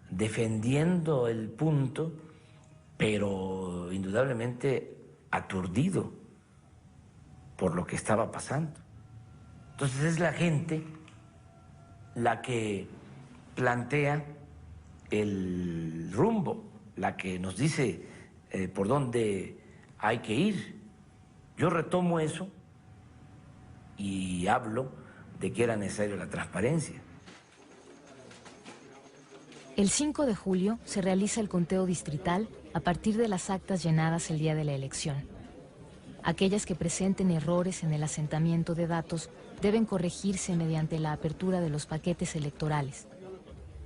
defendiendo el punto, pero indudablemente aturdido por lo que estaba pasando. Entonces es la gente la que plantea el rumbo, la que nos dice por dónde hay que ir. Yo retomo eso y hablo de que era necesaria la transparencia. El 5 de julio se realiza el conteo distrital a partir de las actas llenadas el día de la elección. Aquellas que presenten errores en el asentamiento de datos deben corregirse mediante la apertura de los paquetes electorales.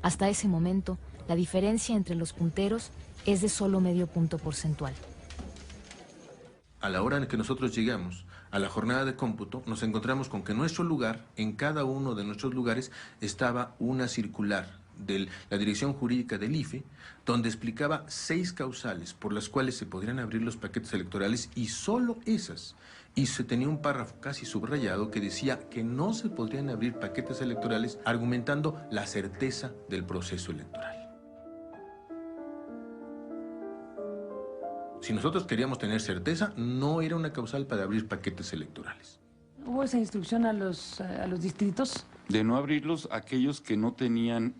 Hasta ese momento, la diferencia entre los punteros es de solo medio punto porcentual. A la hora en que nosotros llegamos a la jornada de cómputo, nos encontramos con que en nuestro lugar, en cada uno de nuestros lugares, estaba una circular de la Dirección Jurídica del IFE, donde explicaba 6 causales por las cuales se podrían abrir los paquetes electorales y solo esas. Y se tenía un párrafo casi subrayado que decía que no se podrían abrir paquetes electorales argumentando la certeza del proceso electoral. Si nosotros queríamos tener certeza, no era una causal para abrir paquetes electorales. ¿Hubo esa instrucción a los distritos? De no abrirlos aquellos que no tenían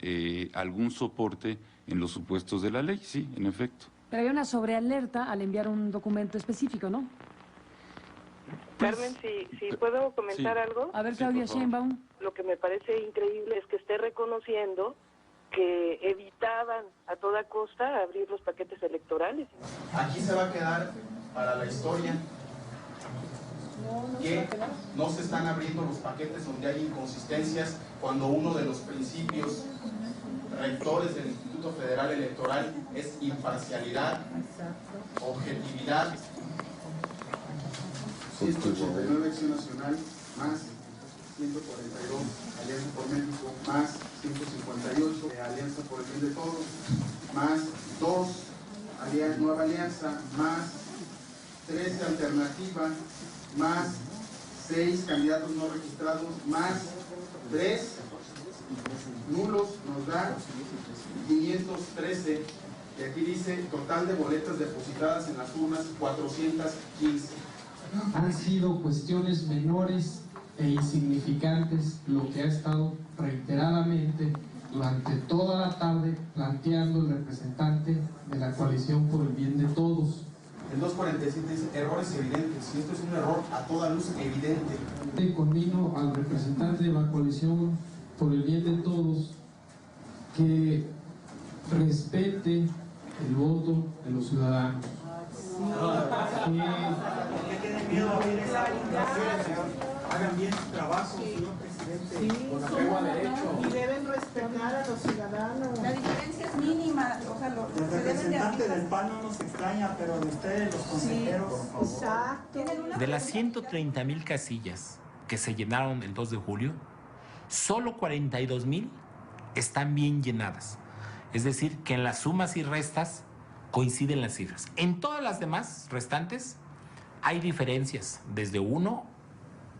algún soporte en los supuestos de la ley, sí, en efecto. Pero había una sobrealerta al enviar un documento específico, ¿no? Carmen, si puedo comentar algo. A ver, Claudia Sheinbaum. Lo que me parece increíble es que esté reconociendo que evitaban a toda costa abrir los paquetes electorales. Aquí se va a quedar para la historia que no se están abriendo los paquetes donde hay inconsistencias, cuando uno de los principios rectores del Instituto Federal Electoral es imparcialidad, objetividad. 189 Acción Nacional más 142 Alianza por México más 158 Alianza por el Bien de Todos más 2 Nueva Alianza más 13 Alternativa más 6 candidatos no registrados más 3 nulos nos da 513 y aquí dice total de boletas depositadas en las urnas 415. Han sido cuestiones menores e insignificantes lo que ha estado reiteradamente durante toda la tarde planteando el representante de la Coalición por el Bien de Todos. El 247 dice errores evidentes, y esto es un error a toda luz evidente. Conmino al representante de la Coalición por el Bien de Todos que respete el voto de los ciudadanos. Hagan bien su trabajo, señor presidente, con apego a derecho. Y deben respetar a los ciudadanos. La diferencia es mínima. O sea, el representante del PAN no nos extraña, pero de ustedes, los consejeros. Sí, exacto. De las 130,000 casillas que se llenaron el 2 de julio, solo 42,000 están bien llenadas. Es decir, que en las sumas y restas coinciden las cifras. En todas las demás restantes hay diferencias, desde 1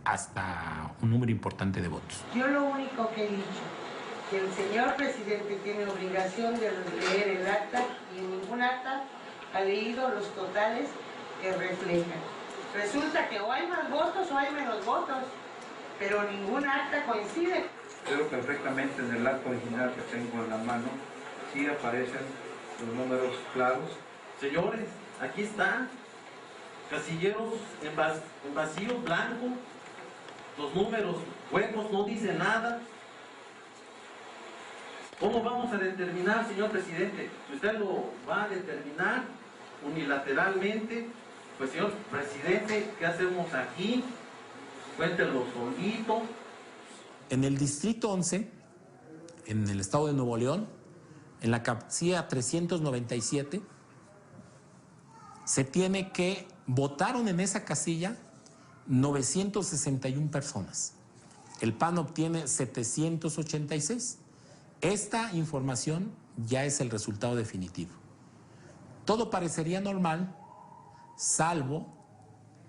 hasta un número importante de votos. Yo lo único que he dicho, que el señor presidente tiene obligación de leer el acta y en ningún acta ha leído los totales que reflejan. Resulta que o hay más votos o hay menos votos, pero ningún acta coincide. Veo perfectamente en el acta original que tengo en la mano, sí aparecen los números claros. Señores, aquí está, casilleros en vacío, blanco, los números huecos, no dicen nada. ¿Cómo vamos a determinar, señor presidente? Si usted lo va a determinar unilateralmente, pues señor presidente, ¿qué hacemos aquí? Cuéntenlo solito. En el distrito 11, en el estado de Nuevo León, en la casilla 397, se tiene que votaron en esa casilla 961 personas. El PAN obtiene 786. Esta información ya es el resultado definitivo. Todo parecería normal, salvo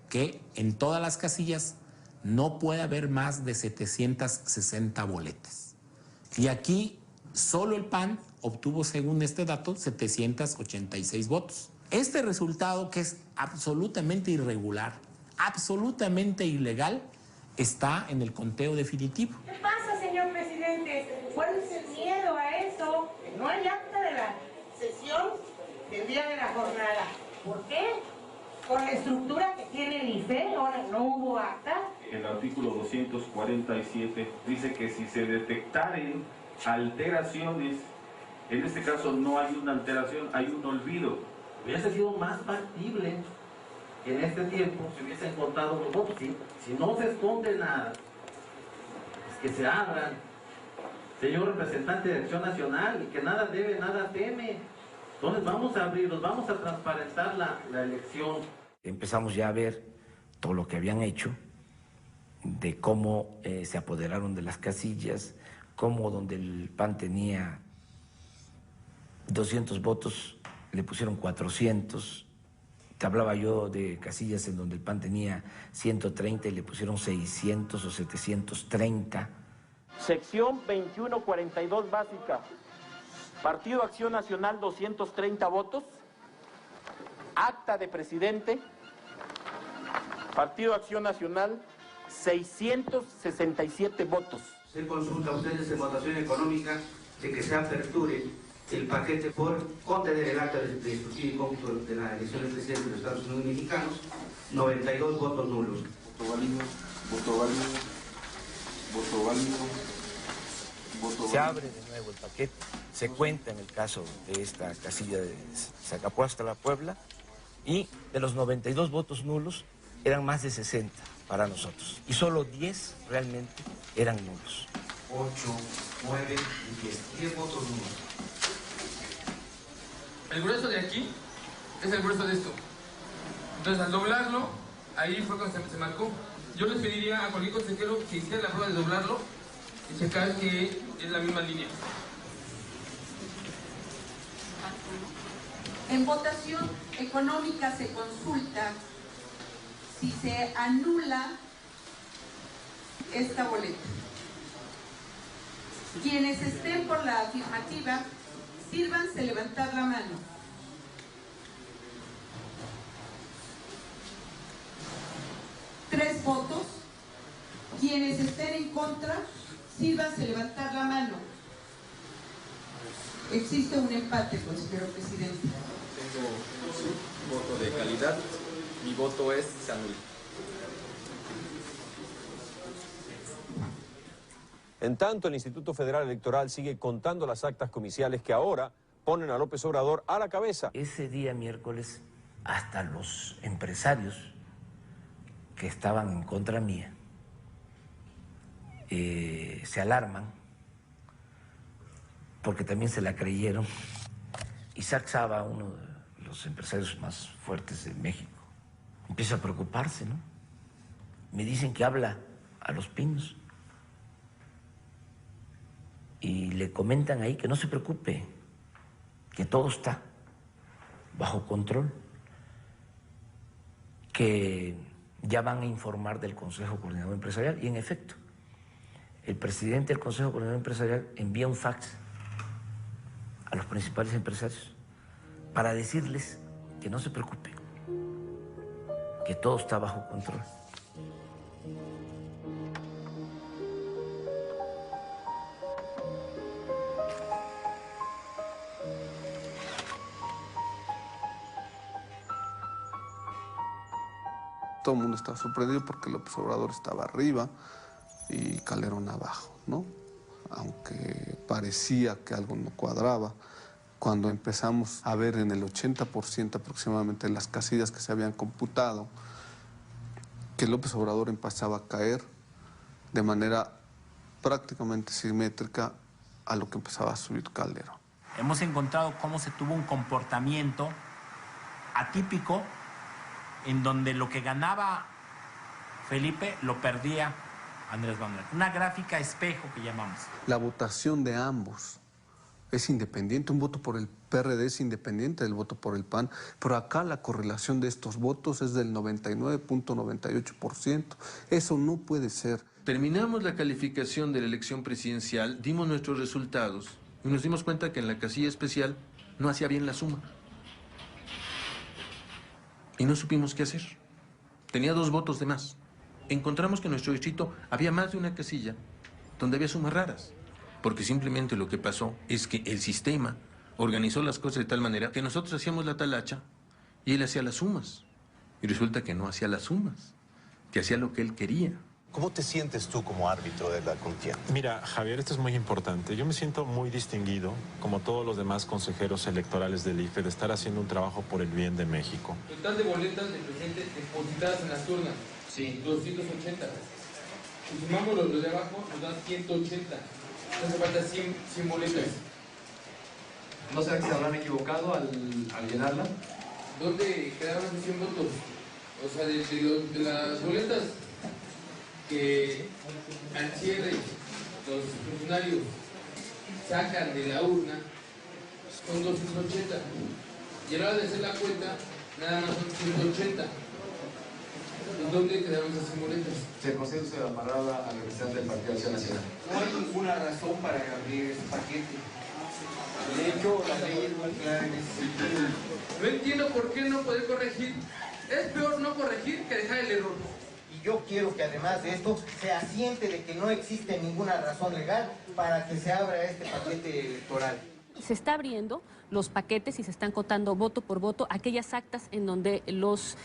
que en todas las casillas no puede haber más de 760 boletas. Y aquí solo el PAN obtuvo, según este dato, 786 votos. Este resultado, que es absolutamente irregular, absolutamente ilegal, está en el conteo definitivo. ¿Qué pasa, señor presidente? ¿Cuál es el miedo a eso? No hay acta de la sesión del día de la jornada. ¿Por qué? Con la estructura que tiene el IFE, ahora no hubo acta. El artículo 247 dice que si se detectaren alteraciones, en este caso no hay una alteración, hay un olvido. Hubiese sido más factible que en este tiempo se hubiesen contado los votos. Si no se esconde nada, pues que se abran. Señor representante de Acción Nacional, que nada debe, nada teme. Entonces vamos a abrirlos, vamos a transparentar la elección. Empezamos ya a ver todo lo que habían hecho, de cómo se apoderaron de las casillas, cómo donde el PAN tenía 200 votos, le pusieron 400. Te hablaba yo de casillas en donde el PAN tenía 130 y le pusieron 600 o 730. Sección 2142 básica. Partido Acción Nacional 230 votos. Acta de presidente. Partido Acción Nacional 667 votos. Se consulta a ustedes en votación económica de que se aperture el paquete por contener el acta de escrutinio y cómputo de la elección del presidente de los Estados Unidos mexicanos, 92 votos nulos. Voto válido, voto válido, voto válido, voto válido. Se abre de nuevo el paquete, se cuenta en el caso de esta casilla de Zacapuasca, la Puebla, y de los 92 votos nulos eran más de 60 para nosotros, y solo 10 realmente eran nulos. 8, 9 y 10 votos nulos. El grueso de aquí es el grueso de esto. Entonces, al doblarlo, ahí fue cuando se marcó. Yo les pediría a cualquier consejero que hiciera la prueba de doblarlo y checar que es la misma línea. En votación económica se consulta si se anula esta boleta. Quienes estén por la afirmativa, sírvanse levantar la mano. Tres votos. Quienes estén en contra, sírvanse levantar la mano. Existe un empate, consejero presidente. Tengo voto de calidad. Mi voto es se anula. En tanto, el Instituto Federal Electoral sigue contando las actas comiciales que ahora ponen a López Obrador a la cabeza. Ese día miércoles, hasta los empresarios que estaban en contra mía se alarman porque también se la creyeron. Isaac Saba, uno de los empresarios más fuertes de México, empieza a preocuparse, ¿no? Me dicen que habla a Los Pinos y le comentan ahí que no se preocupe, que todo está bajo control, que ya van a informar del Consejo Coordinador Empresarial. Y en efecto, el presidente del Consejo Coordinador Empresarial envía un fax a los principales empresarios para decirles que no se preocupen, que todo está bajo control. Todo el mundo estaba sorprendido porque López Obrador estaba arriba y Calderón abajo, ¿no? Aunque parecía que algo no cuadraba, cuando empezamos a ver en el 80% aproximadamente las casillas que se habían computado, que López Obrador empezaba a caer de manera prácticamente simétrica a lo que empezaba a subir Calderón. Hemos encontrado cómo se tuvo un comportamiento atípico en donde lo que ganaba Felipe lo perdía Andrés Manuel. Una gráfica espejo que llamamos. La votación de ambos es independiente, un voto por el PRD es independiente del voto por el PAN, pero acá la correlación de estos votos es del 99.98%. Eso no puede ser. Terminamos la calificación de la elección presidencial, dimos nuestros resultados y nos dimos cuenta que en la casilla especial no hacía bien la suma. Y no supimos qué hacer. Tenía 2 votos de más. Encontramos que en nuestro distrito había más de una casilla donde había sumas raras. Porque simplemente lo que pasó es que el sistema organizó las cosas de tal manera que nosotros hacíamos la talacha y él hacía las sumas. Y resulta que no hacía las sumas, que hacía lo que él quería. ¿Cómo te sientes tú como árbitro de la contienda? Mira, Javier, esto es muy importante. Yo me siento muy distinguido, como todos los demás consejeros electorales del IFE, de estar haciendo un trabajo por el bien de México. Total de boletas de presidente depositadas en las urnas. Sí. 280. Si sumamos los de abajo, nos dan 180. Hace falta 100 boletas. ¿No será que se habrán equivocado al llenarla? ¿Dónde quedaron esos 100 votos? O sea, de las boletas que al cierre los funcionarios sacan de la urna, son 280. Y a la hora de hacer la cuenta, nada más son 180. ¿Dónde quedaron esas 100 boletas? Se concede usted la palabra al representante del Partido Acción Nacional. No hay ninguna razón para abrir este paquete. De hecho, la ley es muy clara en ese sentido. No entiendo por qué no poder corregir. Es peor no corregir que dejar el error. Y yo quiero que además de esto se asiente de que no existe ninguna razón legal para que se abra este paquete electoral. Se está abriendo los paquetes y se están contando voto por voto aquellas actas en donde los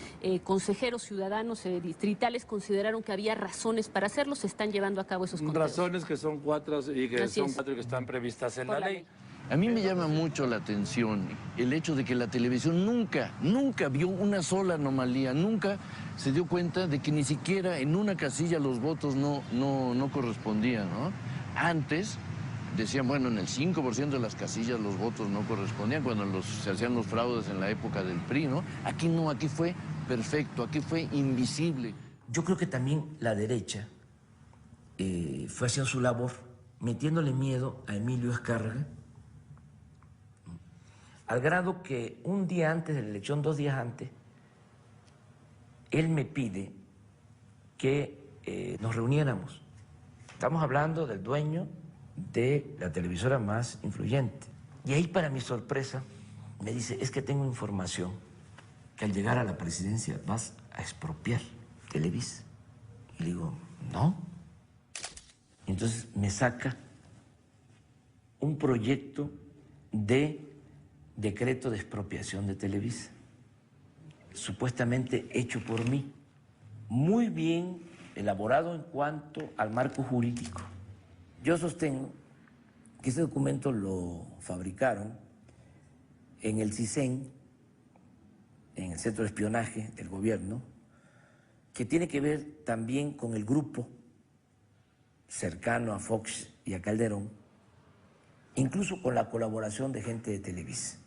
consejeros ciudadanos distritales consideraron que había razones para hacerlo. Se están llevando a cabo esos conteos. Razones que son 4 y que Así son es. 4 que están previstas en la ley. A mí me llama mucho la atención el hecho de que la televisión nunca vio una sola anomalía, nunca se dio cuenta de que ni siquiera en una casilla los votos no correspondían, ¿no? Antes decían, bueno, en el 5% de las casillas los votos no correspondían cuando se hacían los fraudes en la época del PRI, ¿no? Aquí no, aquí fue perfecto, aquí fue invisible. Yo creo que también la derecha fue haciendo su labor, metiéndole miedo a Emilio Azcárraga, al grado que un día antes de la elección, 2 días antes, él me pide que nos reuniéramos. Estamos hablando del dueño de la televisora más influyente. Y ahí, para mi sorpresa, me dice, es que tengo información que al llegar a la presidencia vas a expropiar Televisa. Y le digo, no. Y entonces me saca un proyecto de decreto de expropiación de Televisa, supuestamente hecho por mí, muy bien elaborado en cuanto al marco jurídico. Yo sostengo que ese documento lo fabricaron en el CISEN, en el Centro de Espionaje del Gobierno, que tiene que ver también con el grupo cercano a Fox y a Calderón, incluso con la colaboración de gente de Televisa.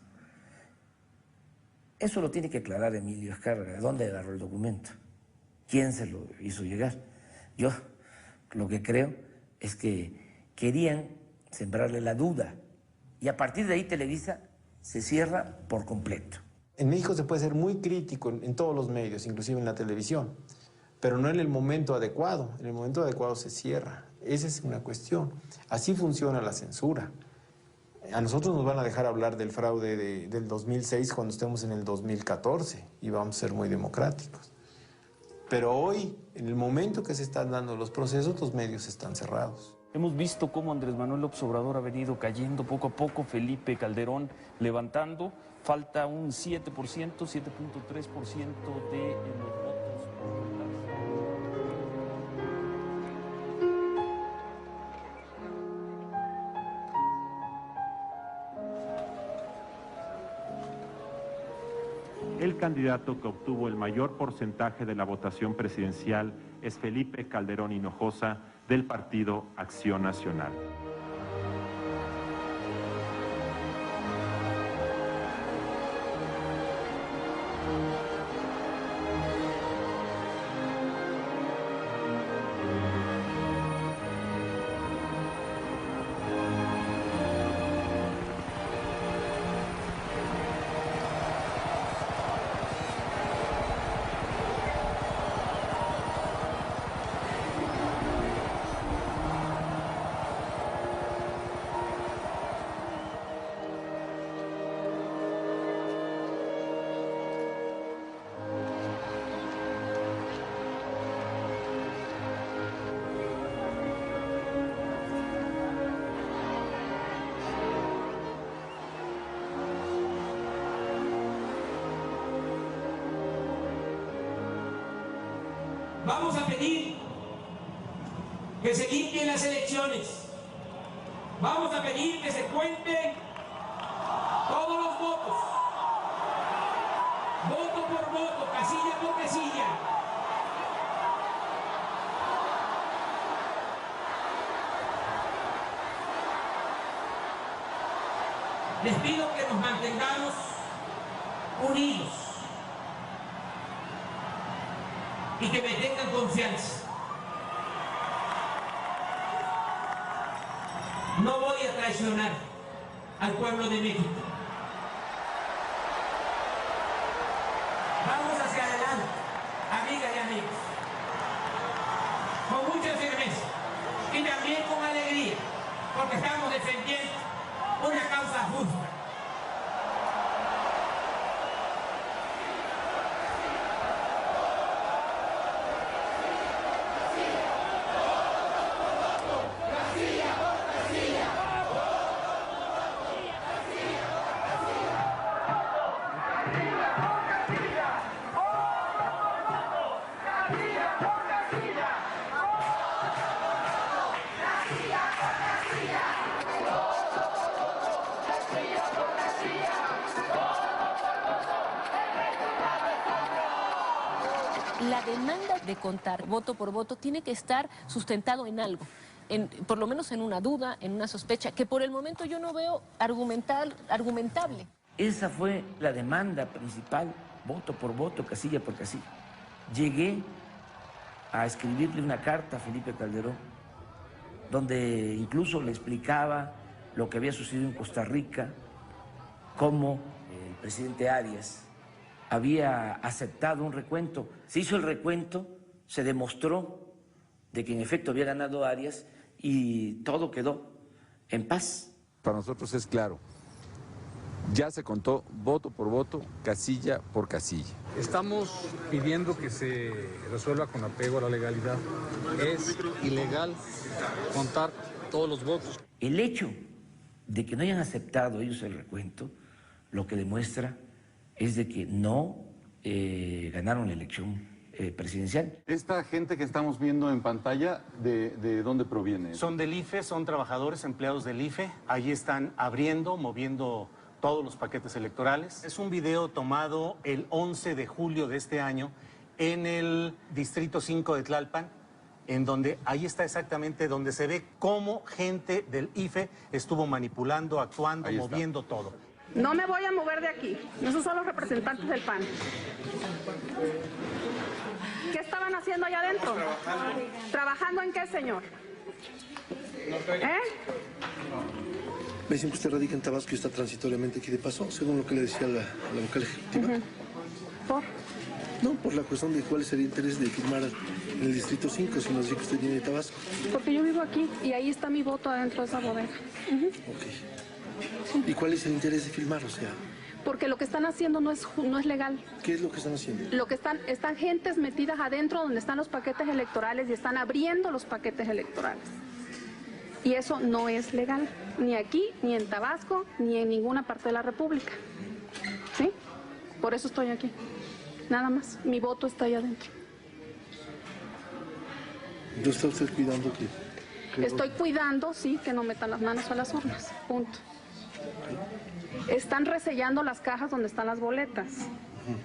Eso lo tiene que aclarar Emilio Azcárraga. ¿De dónde agarró el documento? ¿Quién se lo hizo llegar? Yo lo que creo es que querían sembrarle la duda y a partir de ahí Televisa se cierra por completo. En México se puede ser muy crítico en todos los medios, inclusive en la televisión, pero no en el momento adecuado. En el momento adecuado se cierra. Esa es una cuestión. Así funciona la censura. A nosotros nos van a dejar hablar del fraude del 2006 cuando estemos en el 2014 y vamos a ser muy democráticos. Pero hoy, en el momento que se están dando los procesos, los medios están cerrados. Hemos visto cómo Andrés Manuel López Obrador ha venido cayendo poco a poco, Felipe Calderón levantando, falta un 7%, 7.3% de los votos populares. El candidato que obtuvo el mayor porcentaje de la votación presidencial es Felipe Calderón Hinojosa, del Partido Acción Nacional. Vamos a pedir que se limpien las elecciones. Vamos a pedir que se cuenten todos los votos, voto por voto, casilla por casilla. Les pido que nos mantengamos unidos y que me tengan confianza. No voy a traicionar al pueblo de México. Vamos hacia adelante, amigas y amigos, con mucha firmeza y también con alegría, porque estamos defendiendo una causa justa. La demanda de contar voto por voto tiene que estar sustentado en algo, por lo menos en una duda, en una sospecha, que por el momento yo no veo argumentable. Esa fue la demanda principal, voto por voto, casilla por casilla. Llegué a escribirle una carta a Felipe Calderón, donde incluso le explicaba lo que había sucedido en Costa Rica, cómo el presidente Arias había aceptado un recuento. Se hizo el recuento, se demostró de que en efecto había ganado Arias y todo quedó en paz. Para nosotros es claro, ya se contó voto por voto, casilla por casilla. Estamos pidiendo que se resuelva con apego a la legalidad. Es ilegal contar todos los votos. El hecho de que no hayan aceptado ellos el recuento, lo que demuestra es de que no ganaron la elección presidencial. Esta gente que estamos viendo en pantalla, ¿de dónde proviene? Son del IFE, son trabajadores, empleados del IFE. Allí están abriendo, moviendo todos los paquetes electorales. Es un video tomado el 11 de julio de este año en el Distrito 5 de Tlalpan, en donde ahí está exactamente donde se ve cómo gente del IFE estuvo manipulando, actuando, moviendo todo. No me voy a mover de aquí. Esos son los representantes del PAN. ¿Qué estaban haciendo allá adentro? ¿Trabajando en qué, señor? Me dicen que usted radica en Tabasco y está transitoriamente aquí de paso, según lo que le decía la vocal ejecutiva. ¿Por? No, por la cuestión de cuál sería el interés de firmar en el Distrito 5, si nos dice que usted viene de Tabasco. Porque yo vivo aquí y ahí está mi voto adentro de esa bodega. ¿Y cuál es el interés de firmar? O sea, porque lo que están haciendo no es legal. ¿qué es lo que están haciendo? Lo que están gentes metidas adentro donde están los paquetes electorales y están abriendo los paquetes electorales. Y eso no es legal, ni aquí, ni en Tabasco, ni en ninguna parte de la República. ¿Sí? Por eso estoy aquí. Nada más. Mi voto está ahí adentro. ¿Entonces está usted cuidando que Estoy cuidando, sí, que no metan las manos a las urnas. Punto. Están resellando las cajas donde están las boletas.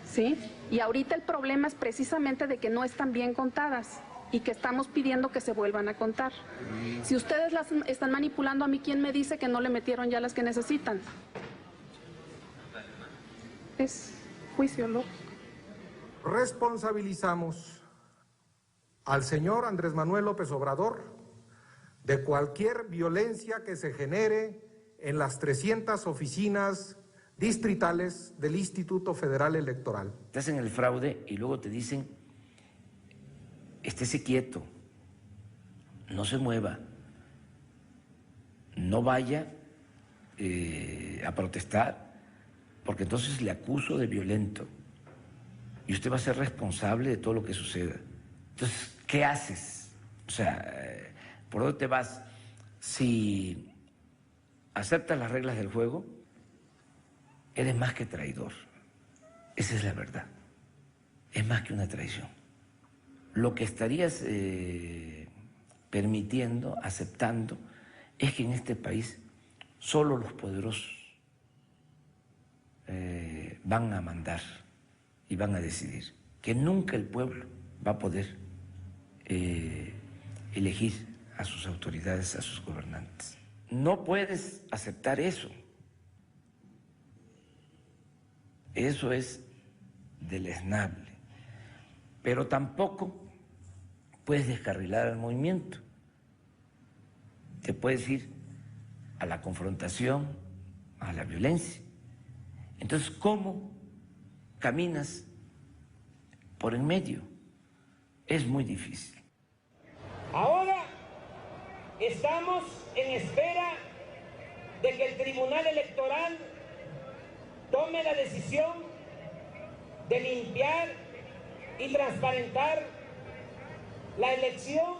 ¿Sí? Y ahorita el problema es precisamente de que no están bien contadas y que estamos pidiendo que se vuelvan a contar. Si ustedes las están manipulando, a mí, ¿quién me dice que no le metieron ya las que necesitan? Es juicio lógico. Responsabilizamos al señor Andrés Manuel López Obrador de cualquier violencia que se genere en las 300 oficinas distritales del Instituto Federal Electoral. Te hacen el fraude y luego te dicen, estése quieto, no se mueva, no vaya a protestar, porque entonces le acuso de violento y usted va a ser responsable de todo lo que suceda. Entonces, ¿qué haces? O sea, ¿por dónde te vas? Si aceptas las reglas del juego, eres más que traidor. Esa es la verdad. Es más que una traición. lo que estarías permitiendo, aceptando, es que en este país solo los poderosos van a mandar y van a decidir, que nunca el pueblo va a poder elegir a sus autoridades, a sus gobernantes. No puedes aceptar eso. Eso es deleznable. Pero tampoco puedes descarrilar al movimiento. Te puedes ir a la confrontación, a la violencia. Entonces, ¿cómo caminas por en medio? Es muy difícil. Ahora estamos en espera de que el Tribunal Electoral tome la decisión de limpiar y transparentar la elección,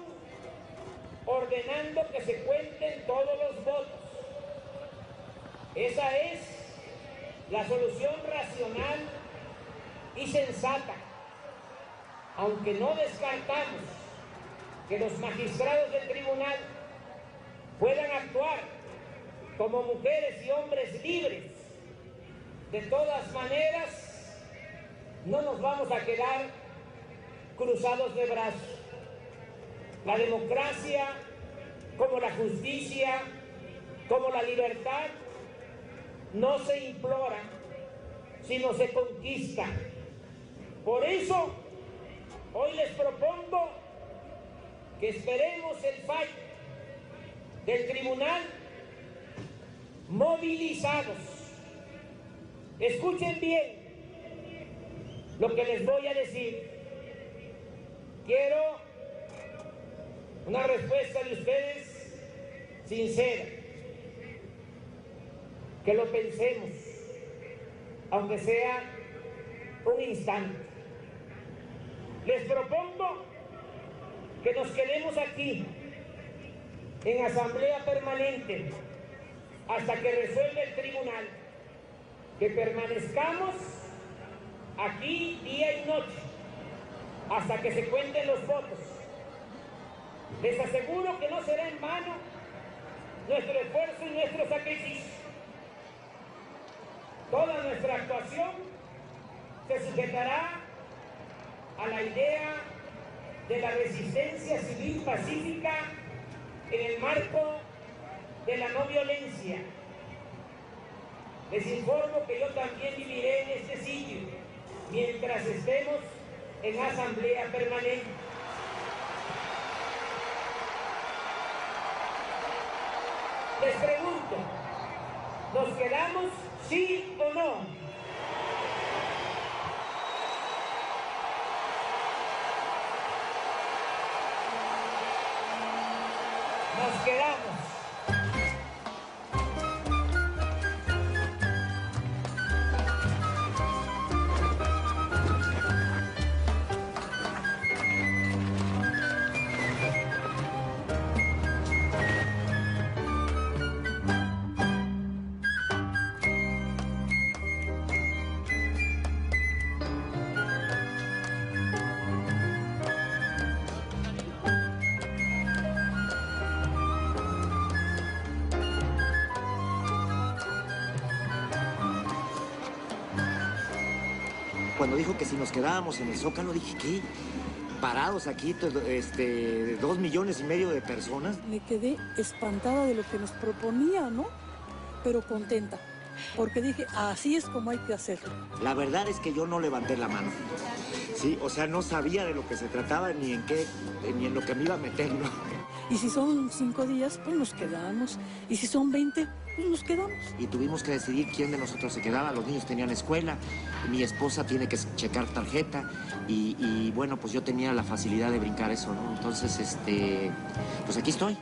ordenando que se cuenten todos los votos. Esa es la solución racional y sensata, aunque no descartamos que los magistrados del tribunal puedan actuar como mujeres y hombres libres. De todas maneras, no nos vamos a quedar cruzados de brazos. La democracia, como la justicia, como la libertad, no se implora, sino se conquista. Por eso, hoy les propongo que esperemos el fallo del tribunal movilizados. Escuchen bien lo que les voy a decir. Quiero una respuesta de ustedes sincera, que lo pensemos, aunque sea un instante. Les propongo que nos quedemos aquí, en asamblea permanente, hasta que resuelva el tribunal, que permanezcamos aquí día y noche, hasta que se cuenten los votos. Les aseguro que no será en vano nuestro esfuerzo y nuestro sacrificio. Toda nuestra actuación se sujetará a la idea de la resistencia civil pacífica en el marco de la no violencia. Les informo que yo también viviré en este sitio mientras estemos en asamblea permanente. Les pregunto, ¿nos quedamos sí o no? Nos quedamos. Cuando dijo que si nos quedábamos en el Zócalo, dije, ¿qué? Parados aquí, 2,5 millones de personas. Me quedé espantada de lo que nos proponía, ¿no? Pero contenta, porque dije, así es como hay que hacerlo. La verdad es que yo no levanté la mano, ¿sí? O sea, no sabía de lo que se trataba, ni en lo que me iba a meter, ¿no? Y si son 5 días, pues nos quedamos. Y si son 20, pues nos quedamos. Y tuvimos que decidir quién de nosotros se quedaba. Los niños tenían escuela, mi esposa tiene que checar tarjeta y bueno, pues yo tenía la facilidad de brincar eso, ¿no? Entonces, pues aquí estoy.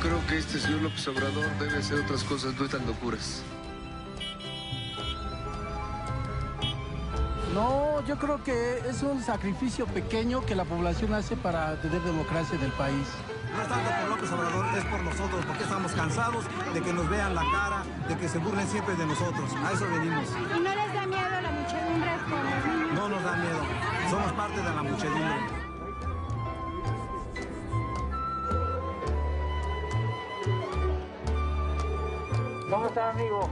creo que este señor López Obrador debe hacer otras cosas, no tan locuras. No, yo creo que es un sacrificio pequeño que la población hace para tener democracia en el país. No es tanto por López Obrador, es por nosotros, porque estamos cansados de que nos vean la cara, de que se burlen siempre de nosotros. A eso venimos. ¿Y no les da miedo la muchedumbre con los niños? No nos da miedo, somos parte de la muchedumbre. ¿Cómo está, amigo?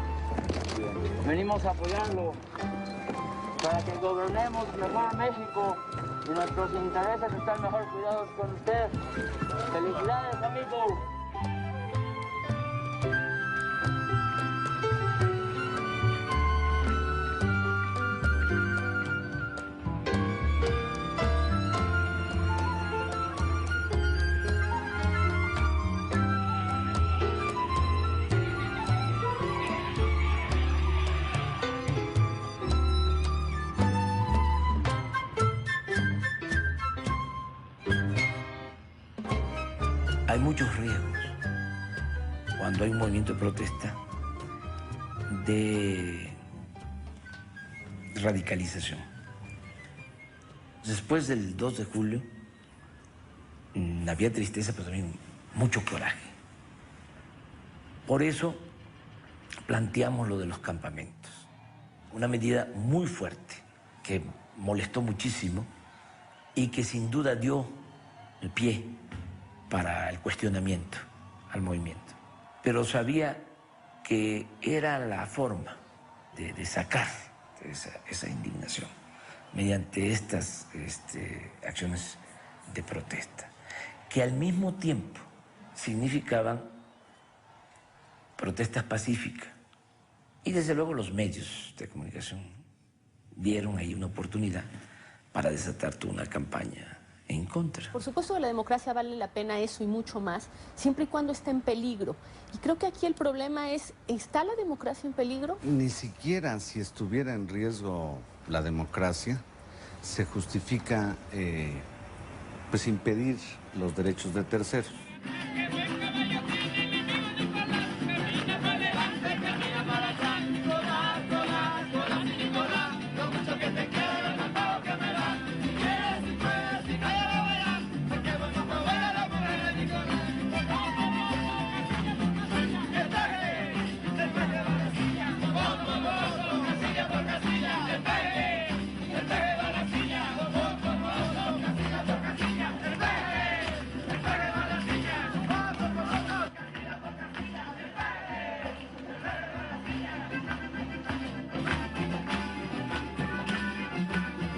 Bien. Venimos a apoyarlo para que gobernemos mejor México y nuestros intereses están mejor cuidados con usted. ¡Felicidades, amigo! Hay muchos riesgos cuando hay un movimiento de protesta de radicalización. Después del 2 de julio había tristeza, pero también mucho coraje. Por eso planteamos lo de los campamentos, una medida muy fuerte que molestó muchísimo y que sin duda dio el pie para el cuestionamiento al movimiento. Pero sabía que era la forma de sacar esa indignación mediante estas acciones de protesta, que al mismo tiempo significaban protestas pacíficas. Y desde luego los medios de comunicación vieron ahí una oportunidad para desatar toda una campaña en contra. Por supuesto que la democracia vale la pena eso y mucho más, siempre y cuando esté en peligro. Y creo que aquí el problema es, ¿está la democracia en peligro? Ni siquiera si estuviera en riesgo la democracia, se justifica pues impedir los derechos de terceros.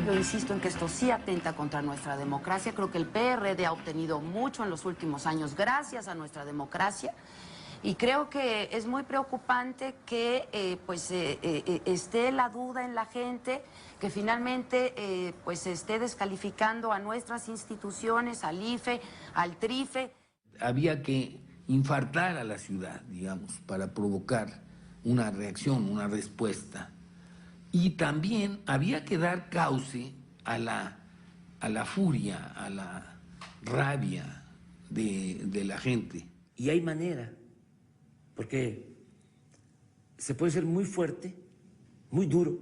Yo insisto en que esto sí atenta contra nuestra democracia. Creo que el PRD ha obtenido mucho en los últimos años gracias a nuestra democracia. Y creo que es muy preocupante que esté la duda en la gente, que finalmente se esté descalificando a nuestras instituciones, al IFE, al TRIFE. Había que infartar a la ciudad, digamos, para provocar una reacción, una respuesta. Y también había que dar cauce a la furia, a la rabia de la gente. Y hay manera, porque se puede ser muy fuerte, muy duro,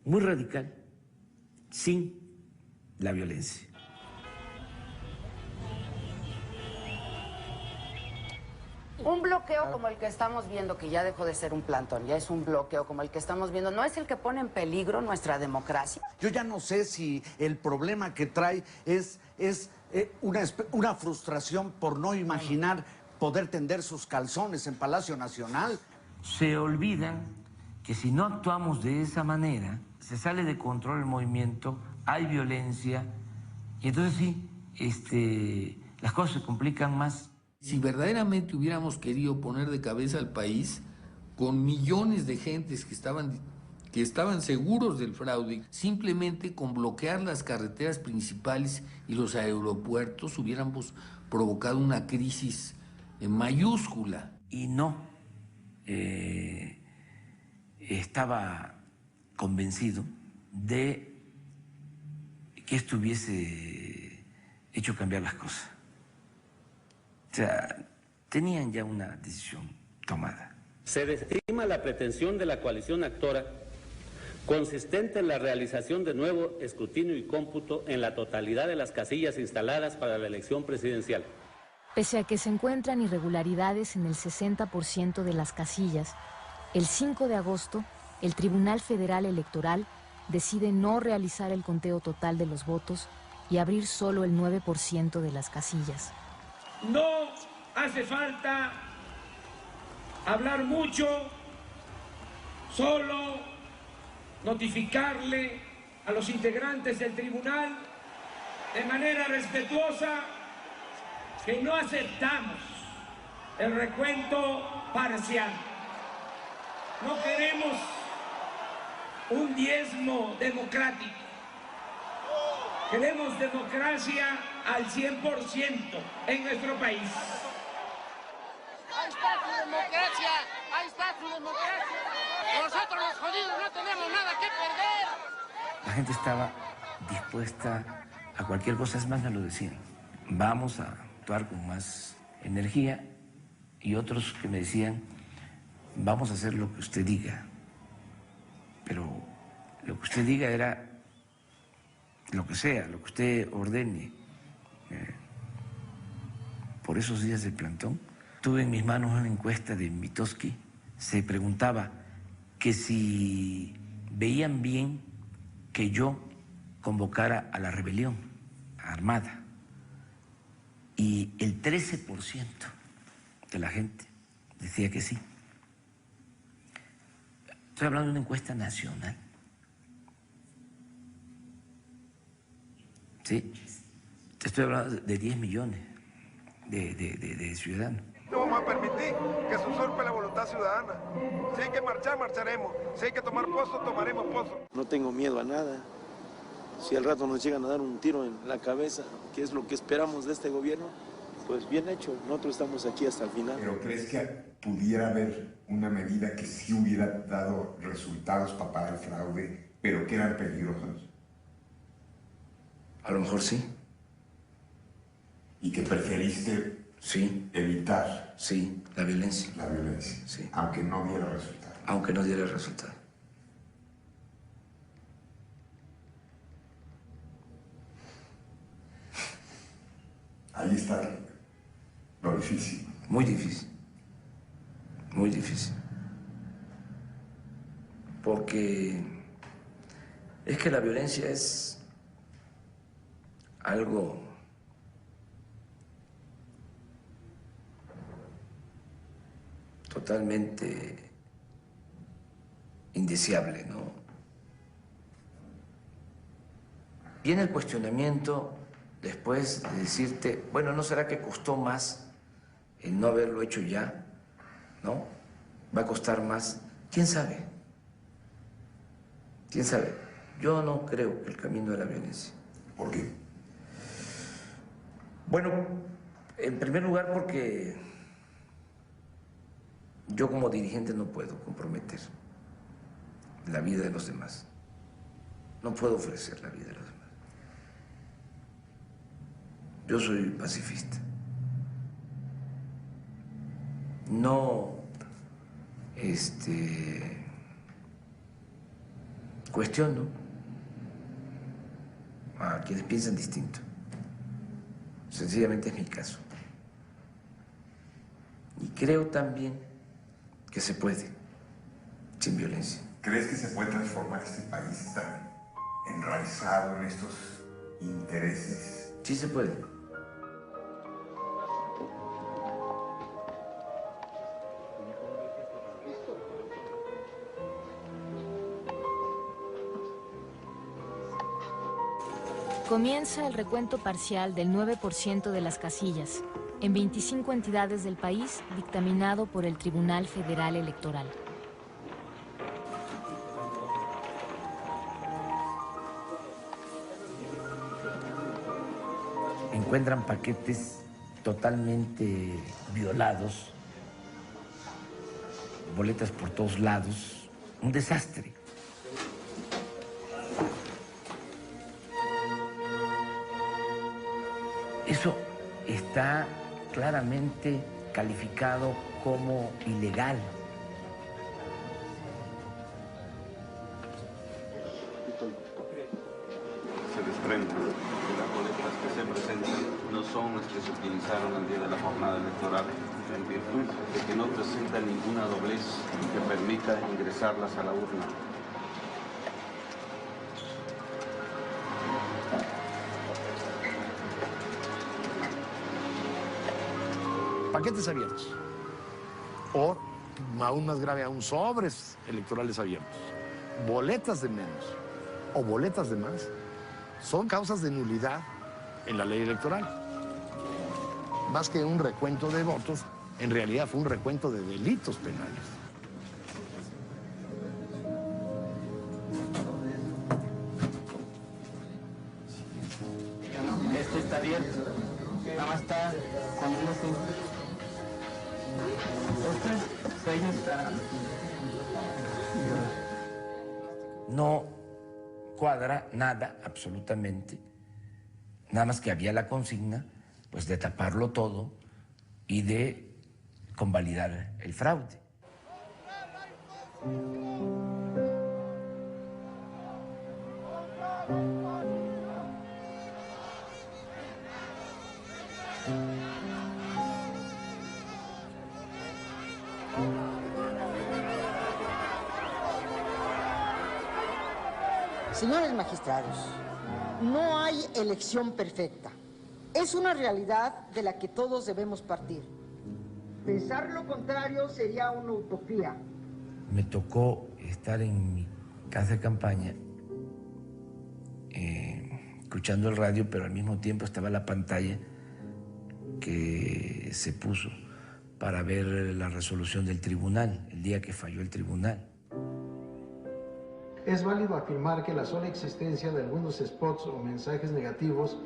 muy radical, sin la violencia. Un bloqueo como el que estamos viendo, que ya dejó de ser un plantón, ya es un bloqueo como el que estamos viendo, ¿no es el que pone en peligro nuestra democracia? Yo ya no sé si el problema que trae es una frustración por no imaginar poder tender sus calzones en Palacio Nacional. Se olvidan que si no actuamos de esa manera, se sale de control el movimiento, hay violencia, y entonces sí, las cosas se complican más. Si verdaderamente hubiéramos querido poner de cabeza al país, con millones de gentes que estaban seguros del fraude, simplemente con bloquear las carreteras principales y los aeropuertos hubiéramos provocado una crisis mayúscula. Y no estaba convencido de que esto hubiese hecho cambiar las cosas. O sea, tenían ya una decisión tomada. Se desestima la pretensión de la coalición actora consistente en la realización de nuevo escrutinio y cómputo en la totalidad de las casillas instaladas para la elección presidencial. Pese a que se encuentran irregularidades en el 60% de las casillas, el 5 de agosto, el Tribunal Federal Electoral decide no realizar el conteo total de los votos y abrir solo el 9% de las casillas. No hace falta hablar mucho, solo notificarle a los integrantes del tribunal de manera respetuosa que no aceptamos el recuento parcial. No queremos un diezmo democrático. Queremos democracia al 100% en nuestro país. Ahí está su democracia, ahí está su democracia. Nosotros los jodidos no tenemos nada que perder. La gente estaba dispuesta a cualquier cosa, es más, me lo decían. Vamos a actuar con más energía, y otros que me decían, vamos a hacer lo que usted diga. Pero lo que usted diga era lo que sea, lo que usted ordene. Por esos días del plantón, tuve en mis manos una encuesta de Mitofsky. Se preguntaba que si veían bien que yo convocara a la rebelión armada. Y el 13% de la gente decía que sí. Estoy hablando de una encuesta nacional. Sí, estoy hablando de 10 millones de ciudadanos. No vamos a permitir que se usurpe la voluntad ciudadana. Si hay que marchar, marcharemos. Si hay que tomar pozo, tomaremos pozo. No tengo miedo a nada. Si al rato nos llegan a dar un tiro en la cabeza, que es lo que esperamos de este gobierno, pues bien hecho. Nosotros estamos aquí hasta el final. ¿Pero crees que pudiera haber una medida que sí hubiera dado resultados para parar el fraude, pero que eran peligrosos? A lo mejor sí. ¿Y que preferiste evitar? Sí, la violencia. La violencia, sí. Aunque no diera resultado. Aunque no diera resultado. Ahí está lo difícil. Muy difícil. Muy difícil. Porque es que la violencia es algo totalmente indeseable, ¿no? Viene el cuestionamiento después de decirte, bueno, ¿no será que costó más el no haberlo hecho ya? ¿No? ¿Va a costar más? ¿Quién sabe? ¿Quién sabe? Yo no creo que el camino de la violencia. ¿Por qué? Bueno, en primer lugar porque yo como dirigente no puedo comprometer la vida de los demás. No puedo ofrecer la vida de los demás. Yo soy pacifista. No, cuestiono a quienes piensan distinto. Sencillamente es mi caso. Y creo también que se puede, sin violencia. ¿Crees que se puede transformar este país tan enraizado en estos intereses? Sí se puede. Comienza el recuento parcial del 9% de las casillas en 25 entidades del país, dictaminado por el Tribunal Federal Electoral. Encuentran paquetes totalmente violados, boletas por todos lados, un desastre. Eso está claramente calificado como ilegal. Se desprende que las boletas que se presentan no son las que se utilizaron el día de la jornada electoral, en virtud de que no presentan ninguna doblez que permita ingresarlas a la urna. Paquetes abiertos. O, aún más grave aún, sobres electorales abiertos. Boletas de menos o boletas de más son causas de nulidad en la ley electoral. Más que un recuento de votos, en realidad fue un recuento de delitos penales. Este está abierto. Nada más está con un Este sello está... No cuadra nada, absolutamente. Nada más que había la consigna, pues, de taparlo todo y de convalidar el fraude. Señores magistrados, no hay elección perfecta. Es una realidad de la que todos debemos partir. Pensar lo contrario sería una utopía. Me tocó estar en mi casa de campaña, escuchando el radio, pero al mismo tiempo estaba la pantalla que se puso para ver la resolución del tribunal, el día que falló el tribunal. Es válido afirmar que la sola existencia de algunos spots o mensajes negativos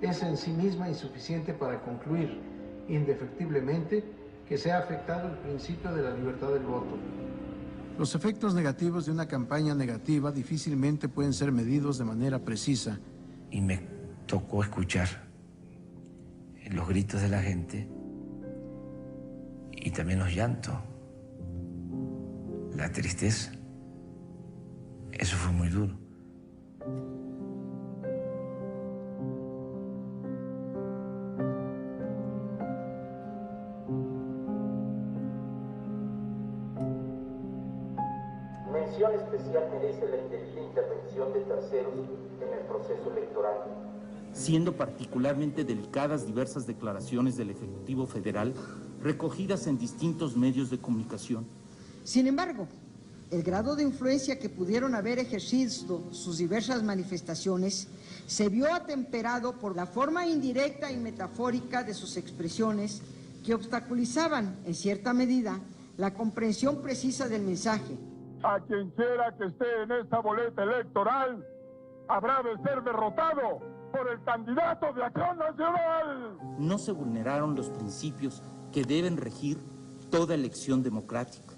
es en sí misma insuficiente para concluir indefectiblemente que se ha afectado el principio de la libertad del voto. Los efectos negativos de una campaña negativa difícilmente pueden ser medidos de manera precisa. Y me tocó escuchar los gritos de la gente y también los llantos, la tristeza. Eso fue muy duro. Mención especial merece la indebida intervención de terceros en el proceso electoral. Siendo particularmente delicadas diversas declaraciones del Ejecutivo Federal recogidas en distintos medios de comunicación. Sin embargo, el grado de influencia que pudieron haber ejercido sus diversas manifestaciones se vio atemperado por la forma indirecta y metafórica de sus expresiones que obstaculizaban, en cierta medida, la comprensión precisa del mensaje. A quien quiera que esté en esta boleta electoral habrá de ser derrotado por el candidato de Acción Nacional. No se vulneraron los principios que deben regir toda elección democrática.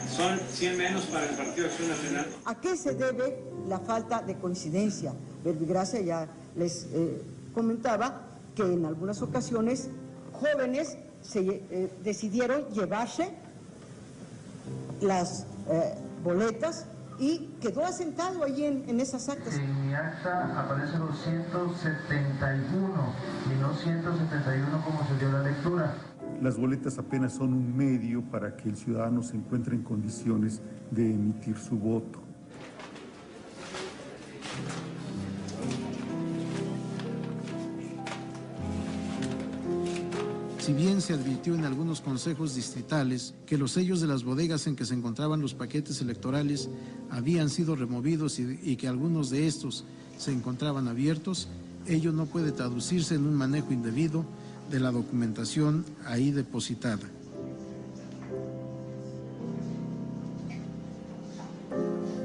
Son 100 menos para el Partido Acción Nacional. ¿A qué se debe la falta de coincidencia? Verbigracia ya les comentaba que en algunas ocasiones jóvenes decidieron llevarse las boletas y quedó asentado allí en esas actas. En mi acta aparece 271 y no 171 como se dio la lectura. Las boletas apenas son un medio para que el ciudadano se encuentre en condiciones de emitir su voto. Si bien se advirtió en algunos consejos distritales que los sellos de las bodegas en que se encontraban los paquetes electorales habían sido removidos y que algunos de estos se encontraban abiertos, ello no puede traducirse en un manejo indebido de la documentación ahí depositada.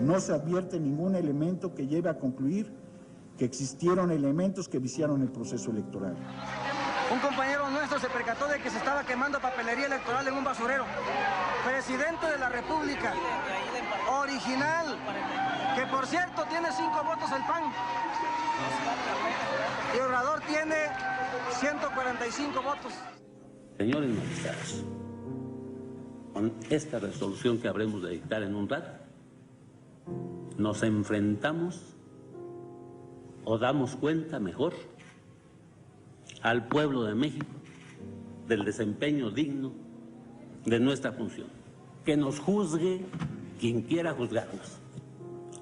No se advierte ningún elemento que lleve a concluir que existieron elementos que viciaron el proceso electoral. Un compañero nuestro se percató de que se estaba quemando papelería electoral en un basurero. Presidente de la República, original, que por cierto tiene 5 votos el PAN. Y Obrador tiene 145 votos. Señores magistrados, con esta resolución que habremos de dictar en un rato, nos enfrentamos o damos cuenta mejor al pueblo de México del desempeño digno de nuestra función. Que nos juzgue quien quiera juzgarnos.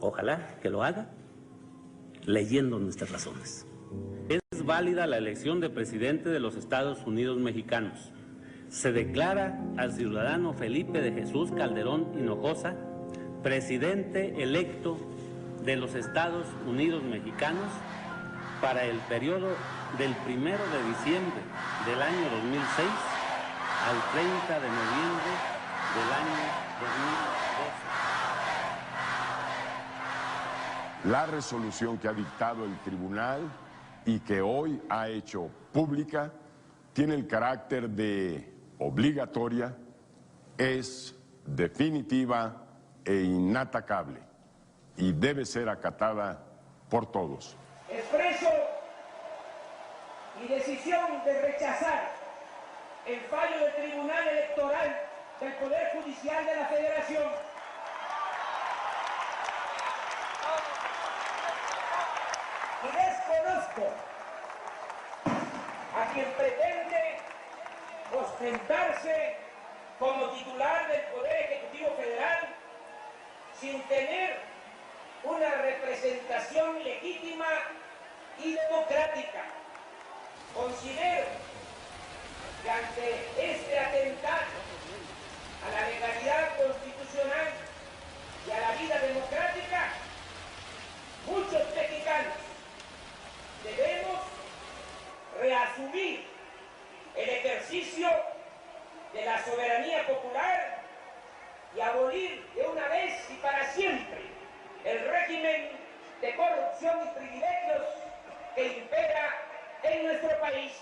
Ojalá que lo haga leyendo nuestras razones. Es válida la elección de presidente de los Estados Unidos mexicanos. Se declara al ciudadano Felipe de Jesús Calderón Hinojosa presidente electo de los Estados Unidos mexicanos para el periodo del 1 de diciembre del año 2006 al 30 de noviembre del año 2012. La resolución que ha dictado el tribunal y que hoy ha hecho pública tiene el carácter de obligatoria, es definitiva e inatacable y debe ser acatada por todos. Expreso mi decisión de rechazar el fallo del Tribunal Electoral del Poder Judicial de la Federación. Y desconozco a quien pretende ostentarse como titular del Poder Ejecutivo Federal sin tener una representación legítima y democrática. Considero que ante este atentado a la legalidad constitucional y a la vida democrática, muchos mexicanos debemos reasumir el ejercicio de la soberanía popular y abolir de una vez y para siempre el régimen de corrupción y privilegios que impera en nuestro país.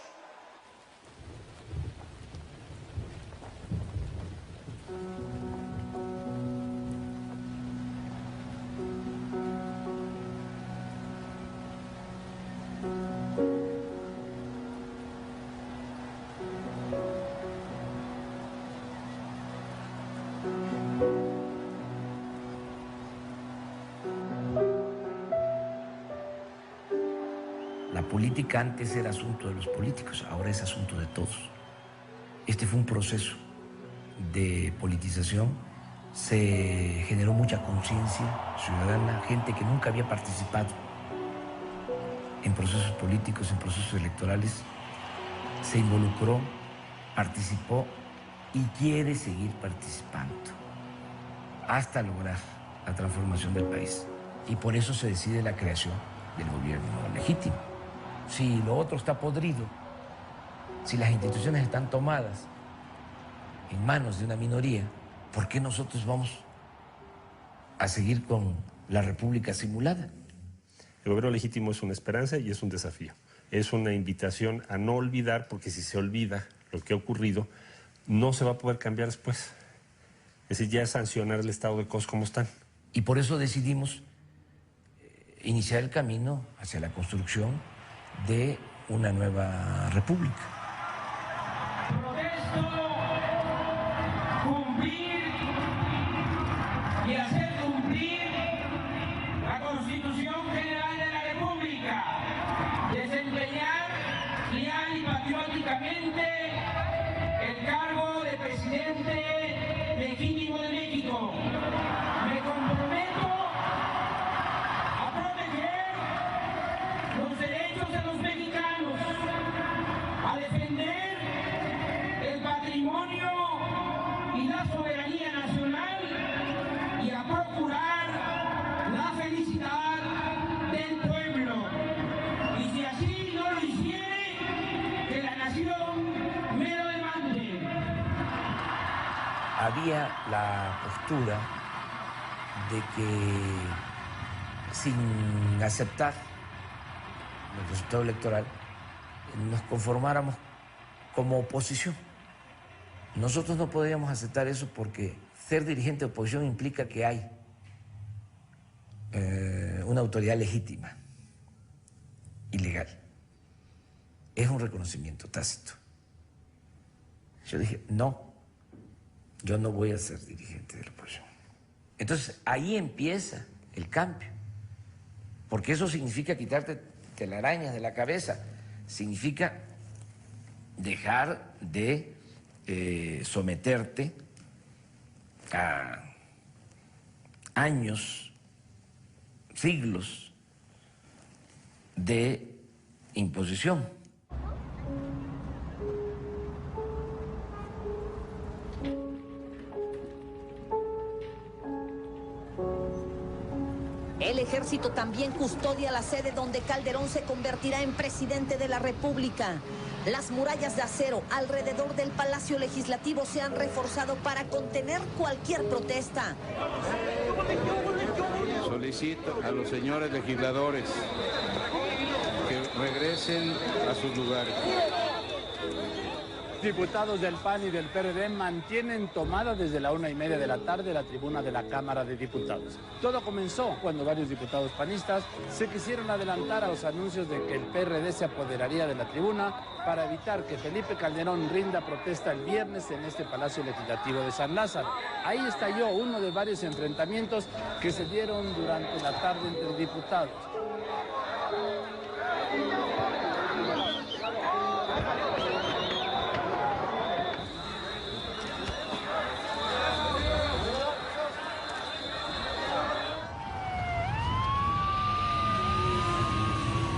La política antes era asunto de los políticos, ahora es asunto de todos. Este fue un proceso de politización, se generó mucha conciencia ciudadana, gente que nunca había participado en procesos políticos, en procesos electorales, se involucró, participó y quiere seguir participando hasta lograr la transformación del país. Y por eso se decide la creación del gobierno legítimo. Si lo otro está podrido, si las instituciones están tomadas en manos de una minoría, ¿por qué nosotros vamos a seguir con la república simulada? El gobierno legítimo es una esperanza y es un desafío. Es una invitación a no olvidar, porque si se olvida lo que ha ocurrido, no se va a poder cambiar después. Es decir, ya es sancionar el estado de cosas como están. Y por eso decidimos iniciar el camino hacia la construcción de una nueva república. Cumplir y hacer cumplir la Constitución General de la República, desempeñar leal y patrióticamente el cargo de presidente legítimo de México. Me comprometo a proteger los derechos de los mexicanos, a defender el patrimonio y la soberanía nacional y a procurar la felicidad del pueblo. Y si así no lo hiciere, que la nación me lo demande. Había la postura de que sin aceptar el resultado electoral nos conformáramos como oposición. Nosotros no podíamos aceptar eso porque ser dirigente de oposición implica que hay una autoridad legítima y legal. es un reconocimiento tácito. Yo dije, no, yo no voy a ser dirigente de la oposición. Entonces, ahí empieza el cambio, porque eso significa quitarte telarañas de la cabeza, significa dejar de someterte a años, siglos de imposición. El ejército también custodia la sede donde Calderón se convertirá en presidente de la República. Las murallas de acero alrededor del Palacio Legislativo se han reforzado para contener cualquier protesta. Solicito a los señores legisladores que regresen a sus lugares. Diputados del PAN y del PRD mantienen tomada desde la 1:30 de la tarde la tribuna de la Cámara de Diputados. Todo comenzó cuando varios diputados panistas se quisieron adelantar a los anuncios de que el PRD se apoderaría de la tribuna para evitar que Felipe Calderón rinda protesta el viernes en este Palacio Legislativo de San Lázaro. Ahí estalló uno de varios enfrentamientos que se dieron durante la tarde entre diputados.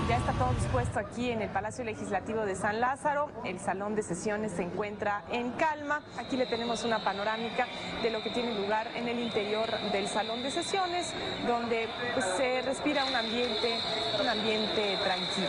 Ya está todo dispuesto aquí en el Palacio Legislativo de San Lázaro. El salón de sesiones se encuentra en calma. Aquí le tenemos una panorámica de lo que tiene lugar en el interior del salón de sesiones, donde pues, se respira un ambiente tranquilo.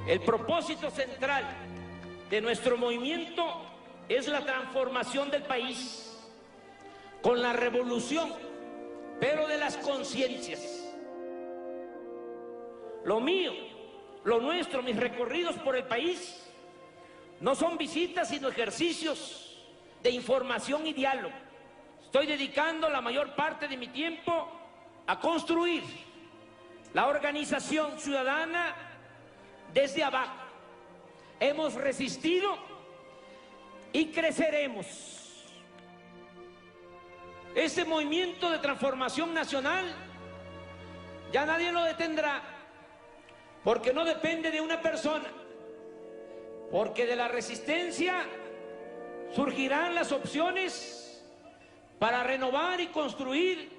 El propósito central de nuestro movimiento es la transformación del país con la revolución, pero de las conciencias. Lo mío, lo nuestro, mis recorridos por el país no son visitas sino ejercicios de información y diálogo. Estoy dedicando la mayor parte de mi tiempo a construir la organización ciudadana desde abajo. Hemos resistido y creceremos. Ese movimiento de transformación nacional ya nadie lo detendrá, porque no depende de una persona, porque de la resistencia surgirán las opciones para renovar y construir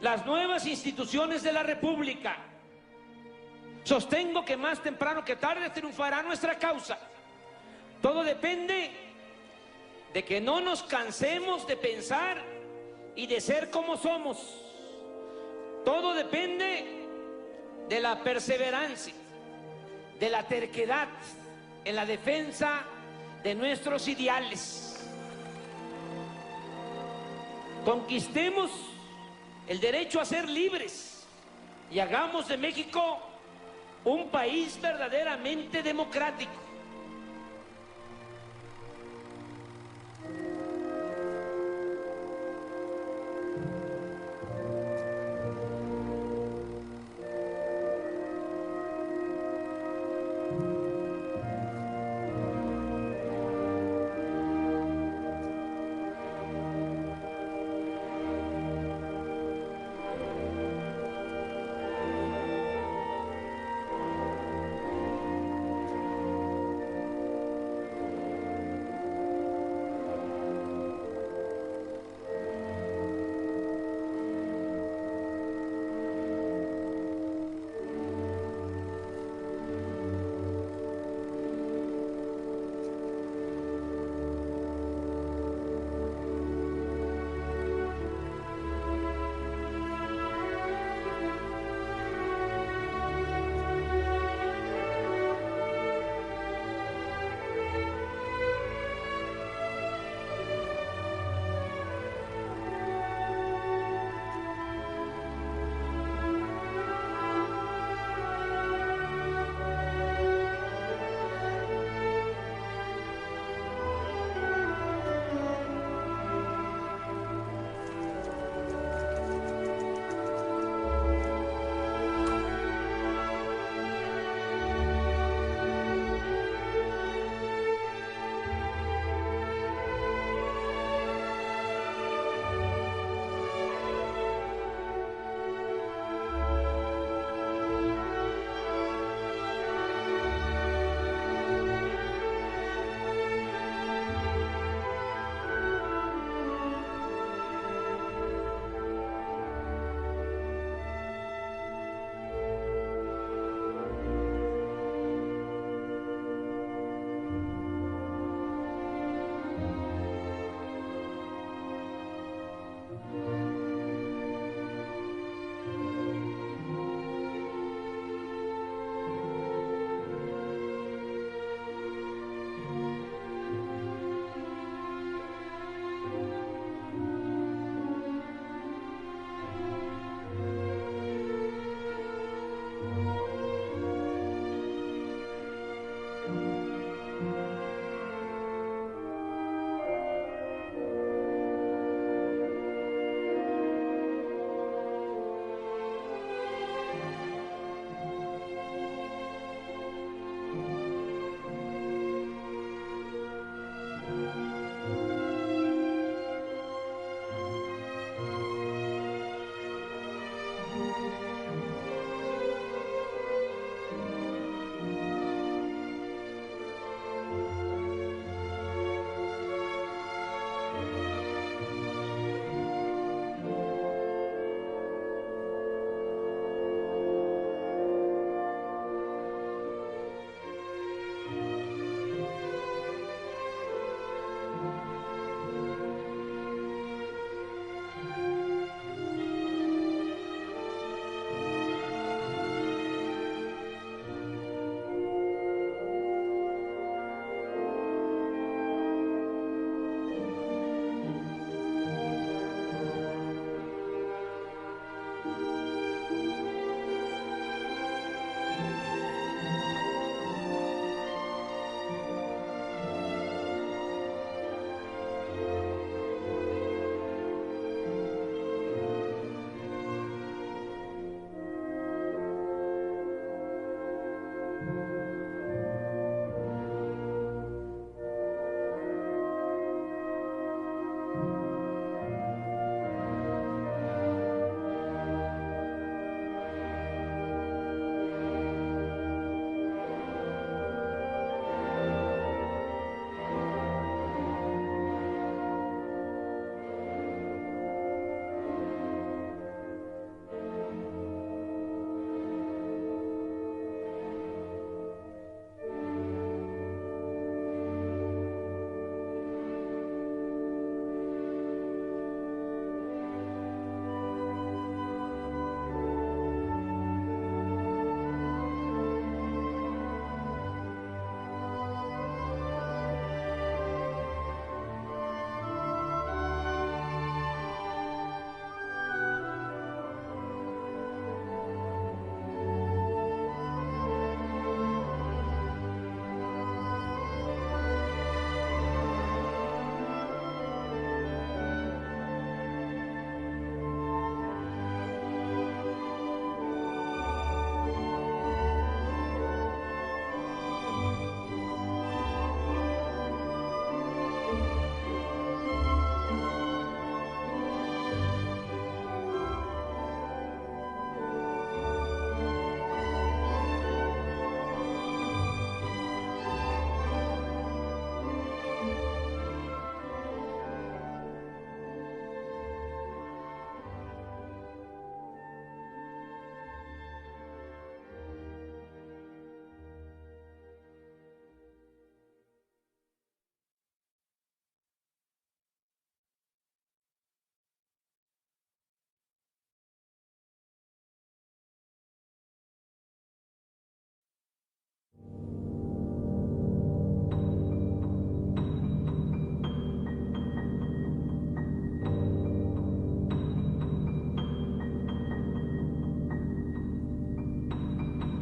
las nuevas instituciones de la República. Sostengo que más temprano que tarde triunfará nuestra causa. Todo depende de que no nos cansemos de pensar y de ser como somos. Todo depende de la perseverancia, de la terquedad en la defensa de nuestros ideales. Conquistemos el derecho a ser libres y hagamos de México un país verdaderamente democrático.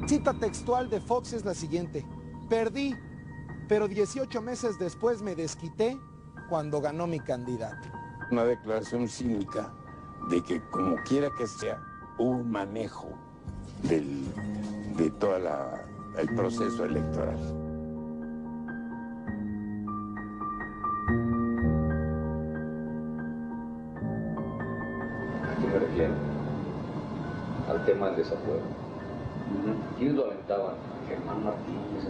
Cita textual de Fox es la siguiente: perdí, pero 18 meses después me desquité cuando ganó mi candidato. Una declaración cínica de que como quiera que sea, hubo un manejo de todo el proceso electoral. ¿A qué me refiero? Al tema del desafuero. Y lo aventaban a Germán Martínez,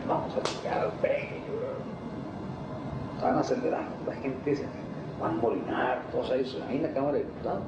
vamos a llegar al peje. Estaban acelerando, la gente se van a molinar, todos ellos ahí en la Cámara de Diputados.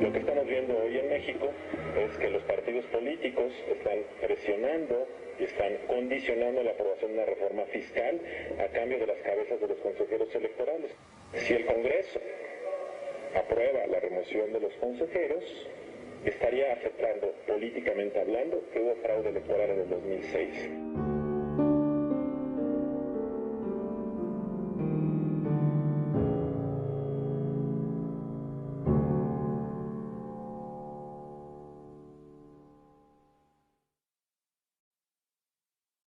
Lo que estamos viendo hoy en México es que los partidos políticos están presionando y están condicionando la aprobación de una reforma fiscal a cambio de las cabezas de los consejeros electorales. Si el Congreso aprueba la remoción de los consejeros, estaría aceptando, políticamente hablando, que hubo fraude electoral en el 2006.